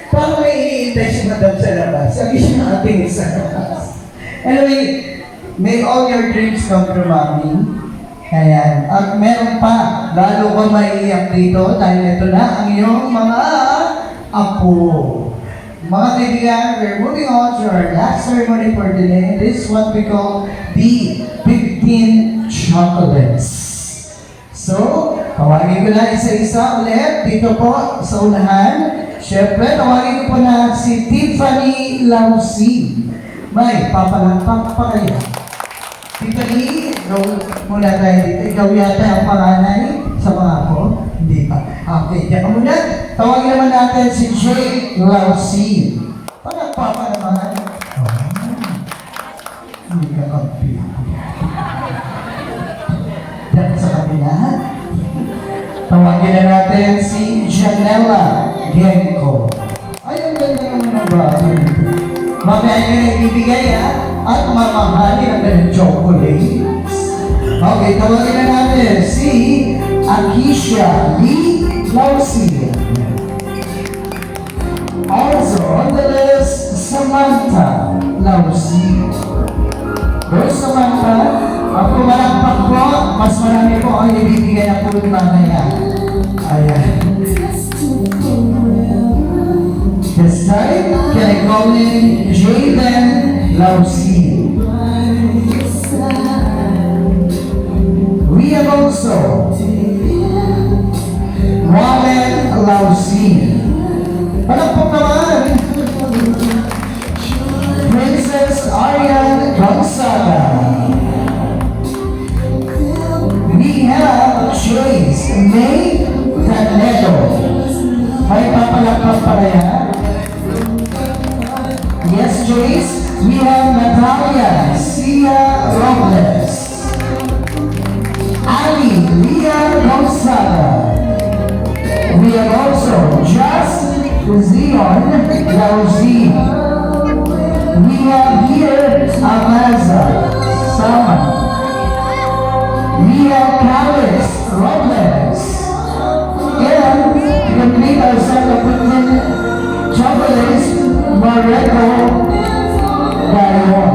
Paano may iniintay si Madam sa labas? Sabi siya natin sa labas. Anyway, may all your dreams come true, Mami. Ayan. At meron pa, lalo ka maiiyak dito dahil ito na ang iyong mga apo. Mga kaibigan, we're moving on to our last ceremony for today. This is what we call the 15 chocolates. So, tawagin ko na isa-isa ulit dito po sa unahan. Siyempre, tawagin ko po na si Tiffany Lausi. May papalakpak pa kayo. Tiffany, roll muna tayo dito. Ikaw yata ang panganay sa mga ako. Hindi pa. Okay, diyan ka muna. Tawagin naman natin si Jay Lausi. Palakpak naman. Hindi ka kampi. Diyan sa kabila. Tawagin na natin si Janela Genco. Ay, ang ganda naman ng bahay. Mamaya nyo na ibibigay at mamahalin ang ganang chocolates. Okay, tawagin na natin si Akisha Lee Lausi. Also on the list, Samantha Lausi. Go Samantha. Ang pumalakpak po, mas marami po ang ibibigay ang pulong mamaya. Ayan. This time, can I call in Jayden Lausi? We have also Wallen Lausi. Palakpak naman! Princess Ariane Gonzaga. We have Joyce May Canedo. May papalakpak pa kaya? Yes, Joyce. We have Natalia Sia Robles. Ali Lia Gonzaga. We have also Just Zion Lausi. We have here Amaza Sama. We have Carlos Robles. And to complete our set of 15 chocolates, Mareko Dayon.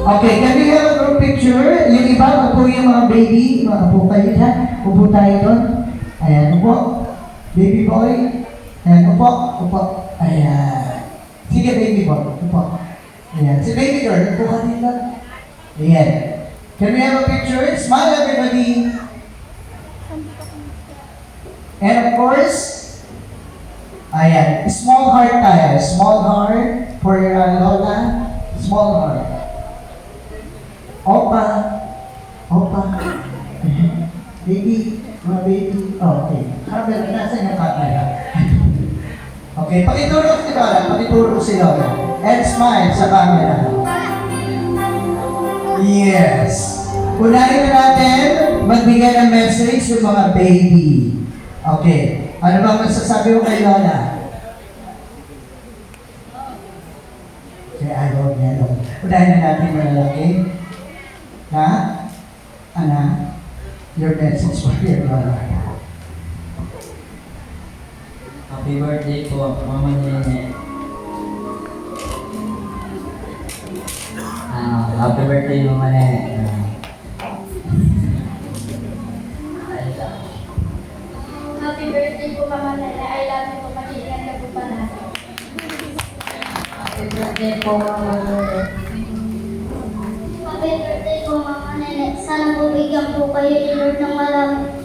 Okay, can we have a group picture? Yung iba, upo yung mga baby. Mga upo kayo dyan. Upo tayo doon. Ayan, upo. Baby boy. Ayan, upo. Ayan. Sige, baby boy. Upo. Ayan. Si baby girl, upo ka din doon. Ayan. Can we have a picture? Smile, everybody. And of course, ayan, small heart tayo. Small heart for Lola. Small heart. Opa. Baby. Mga baby. Okay. Camera, nasa yung camera. Okay, pakituro si Lola. Pakituro si Lola. And smile sa camera. Yes. Unahin na natin magbigay ng message sa mga baby. Okay. Ano ba masasabi ko kay Lola? Okay, ayaw niya. Unahin na natin malalaki. Ha? Ana? Your message for your Lola. Happy birthday po, Mama Nene. Happy birthday, Mama Nene. birthday po, Mama Nene. I love you po. Mag-iingat ka po palagi. Happy birthday po, Mama Nene. Happy birthday po, Mama Nene. Sana po bigyan po kayo ni Lord ng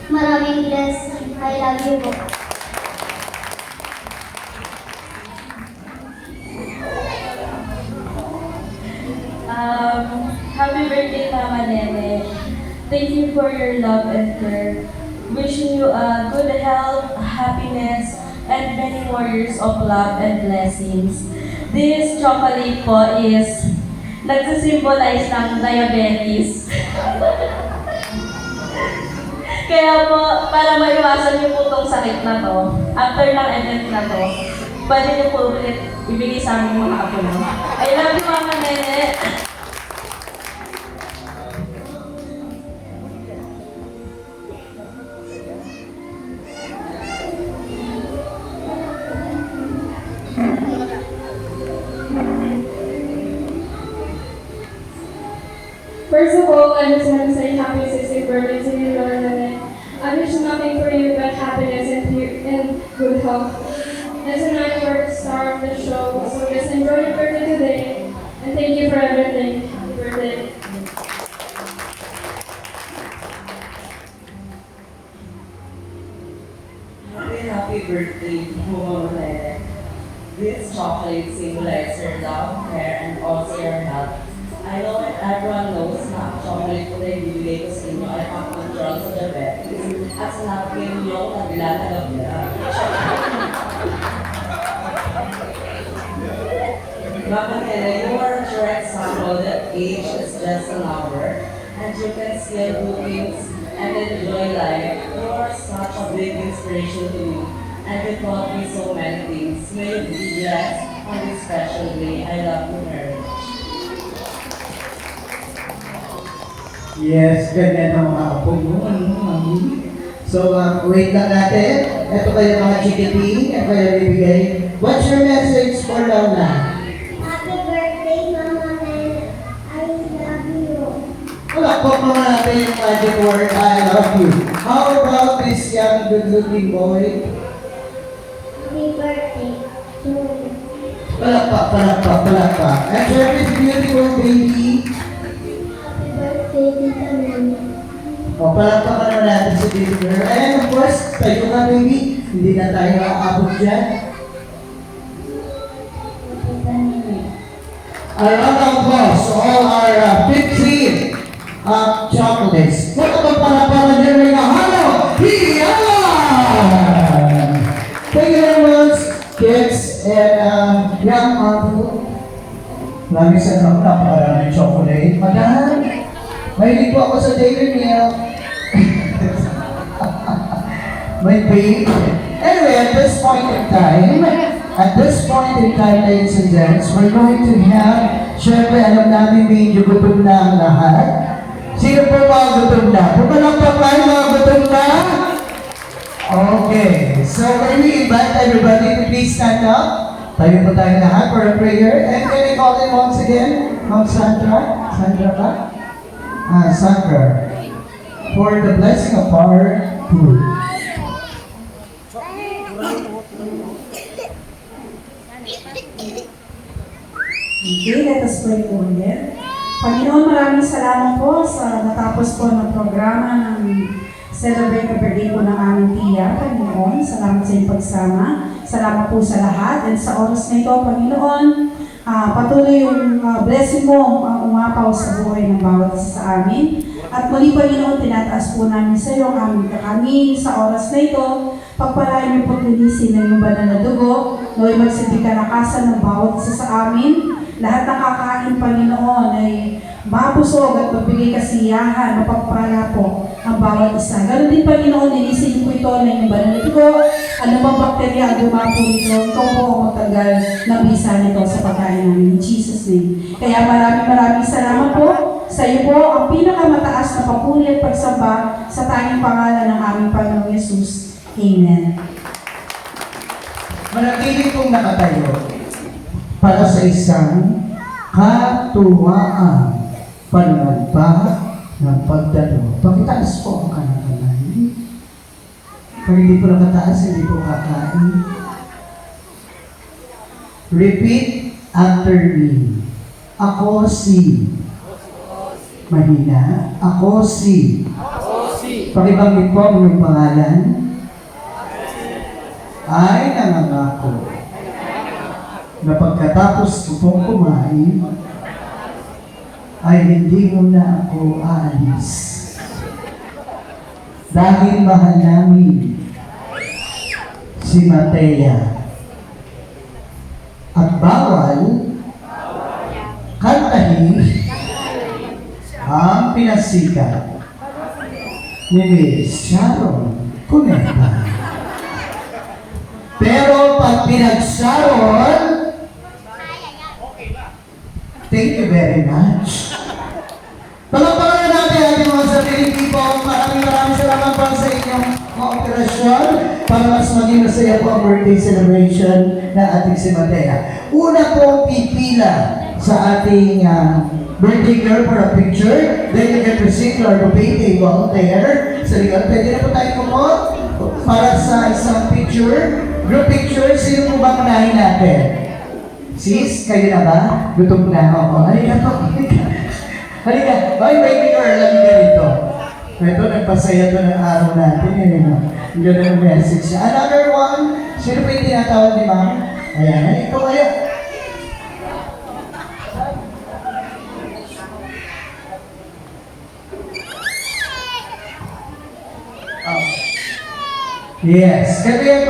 maraming blessing. I love you po. Happy birthday, Mama Nene. Thank you for your love and care. Wishing you good health, happiness, and many more years of love and blessings. This chocolate po is nagsisymbolize ng diabetes. Kaya po, para maiwasan niyo po itong sakit na to, after ng event na to, pwede niyo po ulit ibigay sa aming mga apo na. I love you, Mama Nene. First of all, I just want to say happy 60th birthday to you, Lord Nene. I wish nothing for you but happiness and good health. And tonight we're the star of the show, so just enjoy your birthday today. And thank you for everything. Happy birthday. Happy birthday to Mama Nene. This chocolate symbolizes your love, care, and also your health. I know and everyone knows na chocolate ko na ibibigay ko sa inyo ay pang-control sa diabetes at sa napagin yung naglalagab na. Mama Nene, you are a true example that age is just a number and you can still do things and enjoy life. You are such a big inspiration to me and you taught me so many things. May you be blessed on this special day. I love you very much. Yes, ganyan ang mga apo mo. Mami? So, wait lang natin. Ito kayo mga chikiting. Ito kayo bibigay. What's your message for Lola? Happy birthday, Mama Nene. I love you. Palakpak naman natin yung magic word, I love you. How about this young good-looking boy? Happy birthday to you. Palakpak, palakpak, palakpak. And this beautiful baby. Happy birthday, Tita Nene. O, palakpakan naman natin si baby girl. And of course, tayo ka baby. Hindi na tayo aabot dyan. Tita Nene. A round of applause to all our 15 chocolates. Kung ano palakpakan dyan may nahalo, hiyan! Thank you very much, kids and young people. Maraming salamat, napakaraming chocolate. Madam, mahilig po ako sa Dairy Milk. May bake. Anyway, at this point in time, ladies and gents, we're going to have, syempre alam namin medyo gutom na ang lahat. Sino po mga gutom na? Pumalakpak tayo mga gutom na? Okay, so can we invite everybody to please stand up? Tayo po tayo lahat for a prayer. And can I call in once again? Ma'am Sandra? Sandra ba? Sandra. For the blessing of our food. Okay, let us pray po ulit. Panginoon, maraming salamat po sa natapos po ng programa ng Celebrate the Birthday po ng aming tiya. Panginoon, salamat sa iyong pagsama. Salamat po sa lahat. And sa oras na ito, Panginoon, patuloy yung blessing mo ang umapaw sa buhay ng bawat isa sa amin. At muli, Panginoon, tinataas po namin sa iyo ang aming kakanin sa oras na ito. Pagpalain niyo po linisin ng iyong banal na dugo, naway magsibig kalakasan ng bawat isa sa amin. Lahat ng kakain, Panginoon, ay mabusog at magbigay kasiyahan, mapagpala po ang bawat isa. Ganon din, Panginoon, nilisin po ito ng iyong banal na dugo. Ano bang bakterya ang dumapo nito? Ikaw po ang magtagal ng bisa nito sa pagkain namin. In Jesus' name. Kaya maraming salamat po. Sa iyo po ang pinakamataas na papuri at pagsamba sa tanging pangalan ng aming Panginoong Yesus. Amen. Manatili pong nakatayo para sa isang katuwaan panunagpa ng pagdalo. Pakitaas po ang kanang-kanang. Kung hindi po nakataas, hindi po kakain. Repeat after me. Ako si. Mahina. Ako si. Pakibanggit po ang inyong pangalan. Ay nangangako na pagkatapos ko pong kumain, ay hindi mo na ako aalis. Dahil mahal namin si Matea. At bawal kantahin ang pinasikat ni Miss Sharon Cuneta. Pero pag pinagsaron, thank you very much. Palakpakan na natin ating mga sariling people. Maraming salamat po sa inyong kooperasyon para mas maging masaya po ang birthday celebration na ating si Matea. Una pong pipila sa ating birthday girl for a picture. Then you can proceed to our buffet table there. Sa likod, pwede na po tayo kumot para sa isang picture. Group picture, sino po ba manahin natin? Sis, kayo na ba? Gutom na ako. Halika po, halika. Halika, bye baby girl, halika dito. Ito, nagpasaya to ng araw natin. Ang ganda ng message niya. Another one, sino po yung tinatawag ni ma'am? Ayan, halika kayo. Yes, ito yung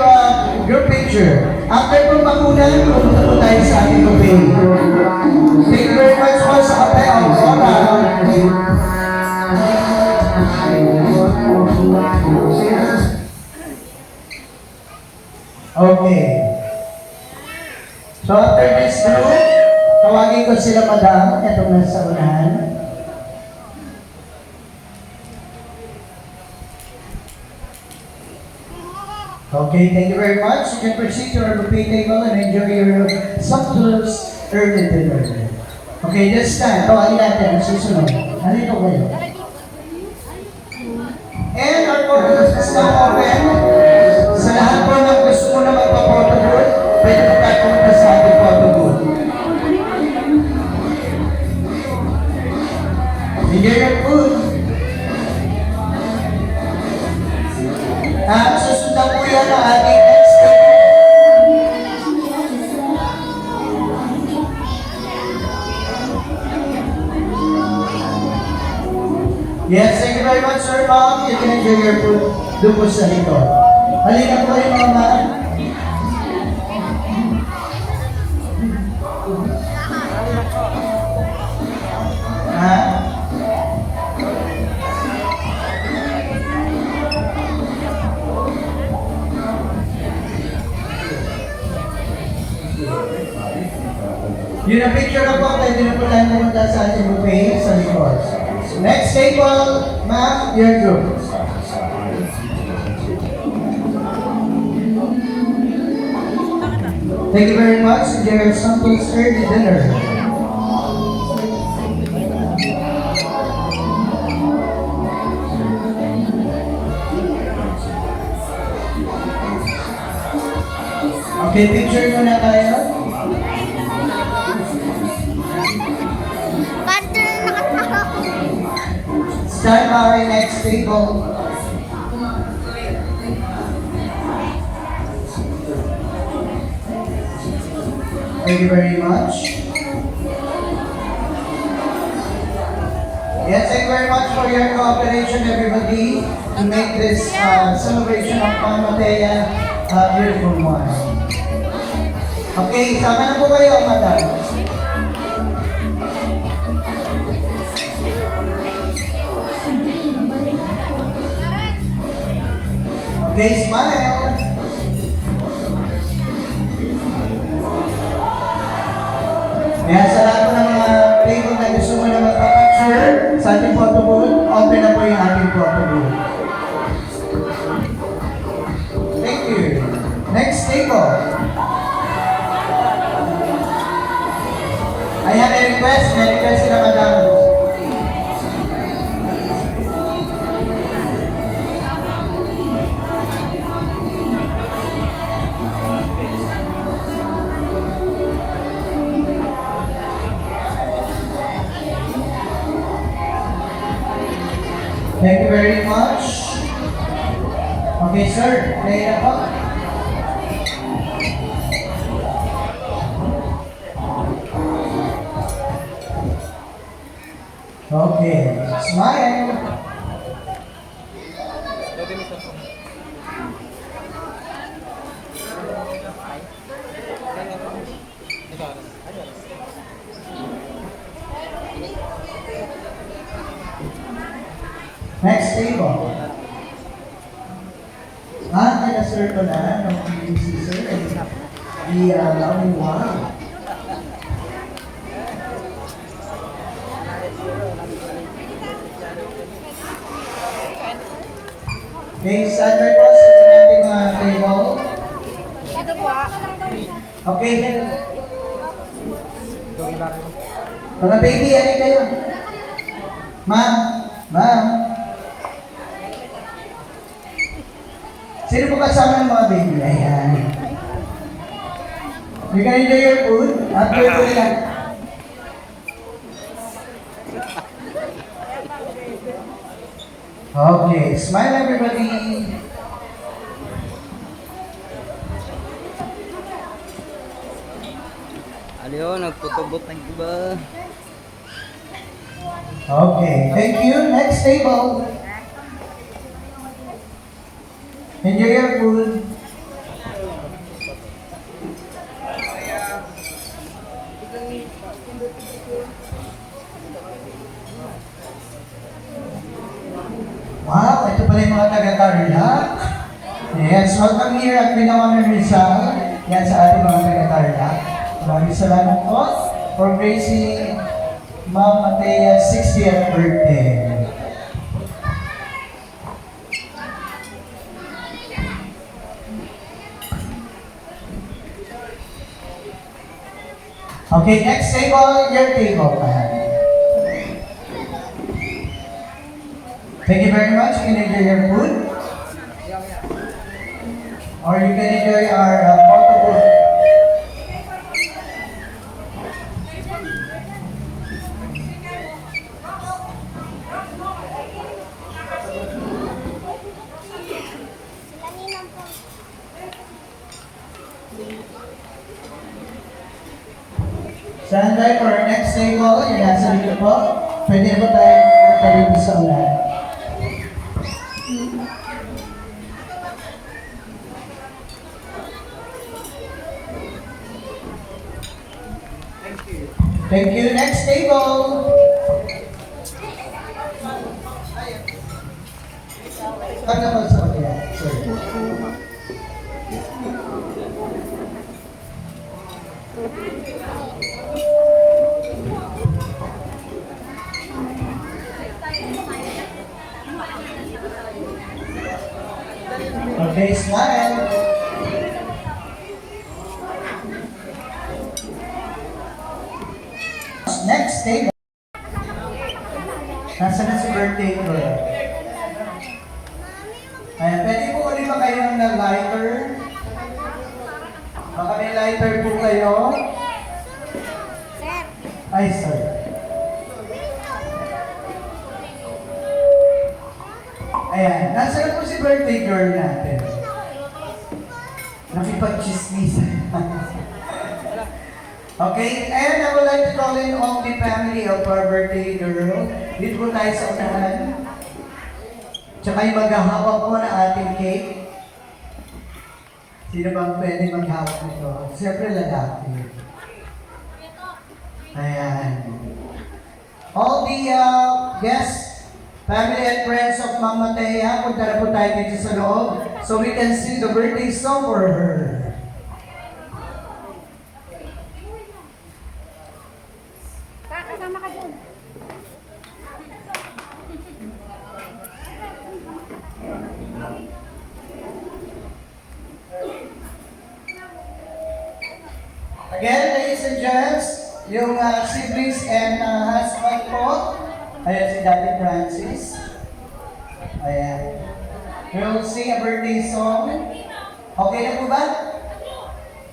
group picture. After pong bakunan, pumunta po tayo sa ating buffet. Thank you very much po sa kape Aurora. Okay. So after this group, tawagin ko sila madam, itong nasa unahan. Okay, thank you very much. You can proceed to our buffet table and enjoy your sumptuous early dinner. Okay, this time, tawagin natin ang susunod. Halito kayo. And our photos is now open. Sa lahat po ng gusto mo na magpa-photo booth, pwede po tayo pumunta sa ating photo booth. Enjoy your food. Susundan po yan ang ating next step. Yes, thank you very much, sir, ma'am. You can enjoy your food. Doon po sa likod. Halika po kayo, mama. Ha? Yun ang picture na po, pwede na po tayo pumunta sa ating buffet sa likod. Next table, ma'am, your group. Thank you very much. Enjoy your samples early dinner. Okay, picture muna tayo. Start our next table. Thank you very much. Yes, thank you very much for your cooperation, everybody, to make this celebration of Matea a beautiful one. Okay, sama na po kayo, madam. Okay, smile. Kaya sa lahat po ng mga table na gusto mo na magpa-picture sa ating photo booth, open na po yung ating photo booth. Thank you. Next table. I have a request. May request sila, madam. Thank you very much. Okay, sir. Play na po. Okay. Smile. Next table. Nag-serve ko na ng PBC, sir. The loving one. Okay, standby po sa ating table. Okay. Mga baby, ano kayo? Ma'am. Ma'am. Sino po kasama ng mga baby? Ayan. You can enjoy your food. After po nila. Okay, smile everybody. Aliyo, nagputubot ng iba. Okay, thank you. Next table. Enjoy your food. Wow, ito pala yung mga taga-Tarlac. Yes, welcome here at Binawan Rizal. Yan sa ating mga taga-Tarlac. Maraming salamat po for gracing Ma'am Matea's 60th birthday. Okay, next table, your table. Thank you very much. You can enjoy your food. Or you can enjoy our photo booth. Stand by for our next table. Yung nasa dito po. Pwede po tayo magtalito sa ulan. Thank you. Next table. Pag naman sa kanya. Sorry. Okay, smile. Next table. Nasa na si birthday ko. Ayan, pwede po ulit ba kayo ng lighter? Baka may lighter po kayo. Ay, sorry. Ayan, nasa na po si birthday girl natin. Nakipag-chismisan. Okay, and I would like to call in all the family of our birthday girl. Dito po tayo sa unahan. Tsaka yung maghahawak po na ating cake. Sino bang pwede maghawak nito? Siyempre lalaki. Ayan. All the guests, family and friends of Mama Thea, punta na po tayo dito sa loob so we can sing the birthday song for her. Kasama ka dun. Again, ladies and gents, yung siblings and husband po, ayan si Daddy Francis. Ayan. We'll sing a birthday song. Okay na po ba?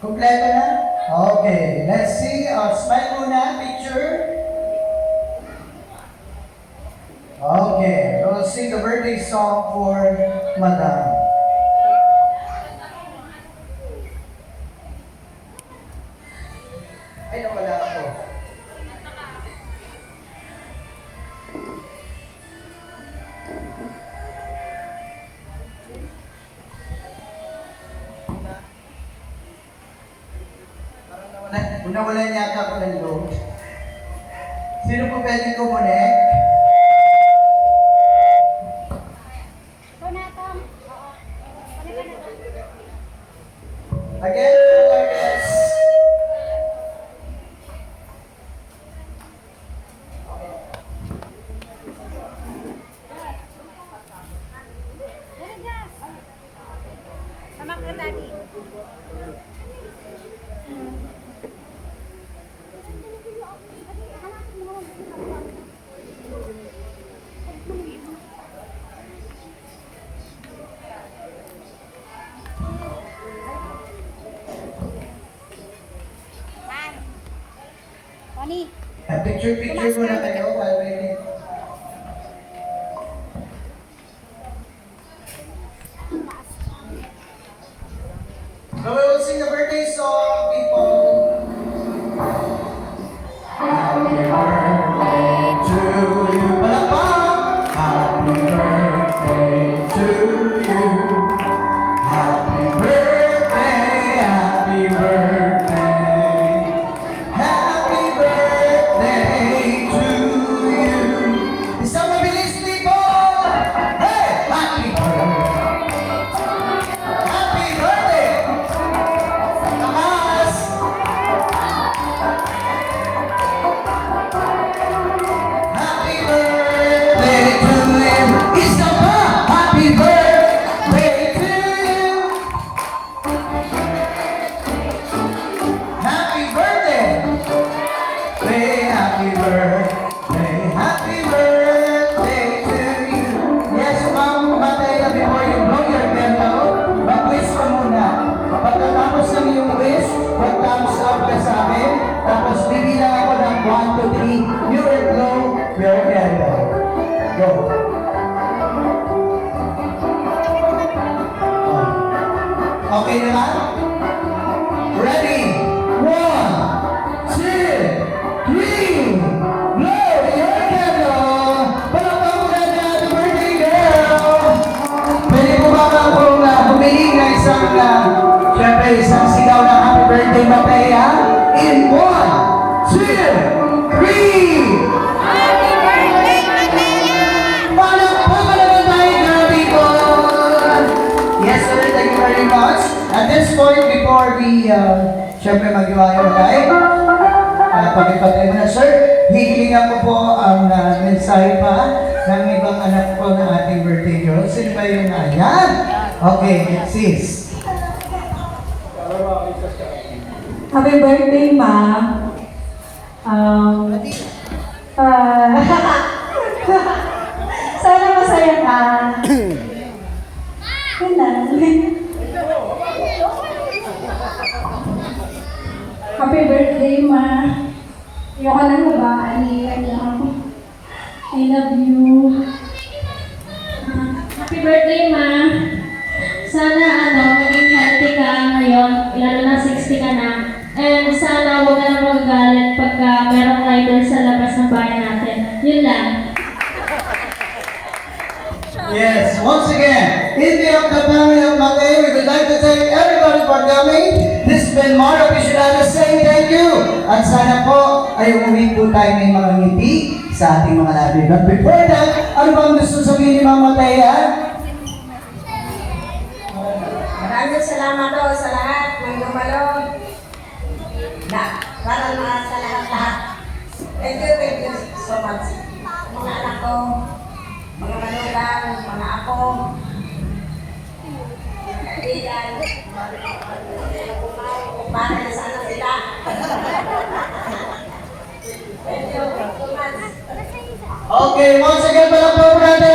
Kompleto na? Okay, let's sing. Smile muna, picture. Okay, we'll sing the birthday song for Madam. Ay, nawala ako. Nawalan yata ako ng load. Sino po pwedeng kumonek? Again, yes. Sama ka tadi. Tony. Picture muna kayo while waiting. So we will sing the birthday song, people. Happy birthday to you. Palakpak! Happy birthday to you. Happy birthday, happy birthday. Happy birthday to you. Isang mabilis, people! Hey! Happy birthday! Happy birthday! Tamas! Happy birthday to you! Isa pa! Happy birthday to you! Happy birthday! Happy birthday to you! Yes, ma'am, matay na before you blow your candle, mag-wish ka muna. Pagkatapos ng iyong wish, mag-thumbs up ka sa akin, tapos bibilang ako ng 1, 2, 3, you will blow your candle. Go! Okay na ba? Ready? 1, 2, 3, blow your candle! Palakpak mo na na the birthday girl! Pwede po ba akong humiling na syempre isang sigaw ng happy birthday Matea? In 1, 2, 3! Happy birthday, Matea! Palakpakan naman tayo, girl people! Yes, sir, thank you very much. At this point, before we syempre mag-iwalay, pagkipatay mo na, sir, hihilingan ko po ang mensahe pa ng ibang anak po ng ating birthday girl. Sino ba yung ayan? Okay, sis. Happy birthday, Ma. Sana masaya ka. Yun lang. Happy birthday, Ma. Ayoko nang babaan. I love you. Happy birthday, Ma. Sana maging healthy ka ngayon, lalo na 60 ka na. And sana huwag ka na magagalit pagka merong rider sa labas ng bahay natin. Yun lang. Yes, once again, in behalf of the family of Mateo, we would like to thank everybody for coming. This has been Mara Pichilana saying thank you. At sana po ay umuwi po tayo may mga ngiti sa ating mga labi. But before that, ano bang gusto sabihin ni Mama Matea? Maraming salamat po sa lahat ng dumalo. Para sa lahat-lahat. Thank you so much. Mga anak ko, mga manugang, mga apo, kaibigan, para na sana sila. Okay, once again, palakpakan natin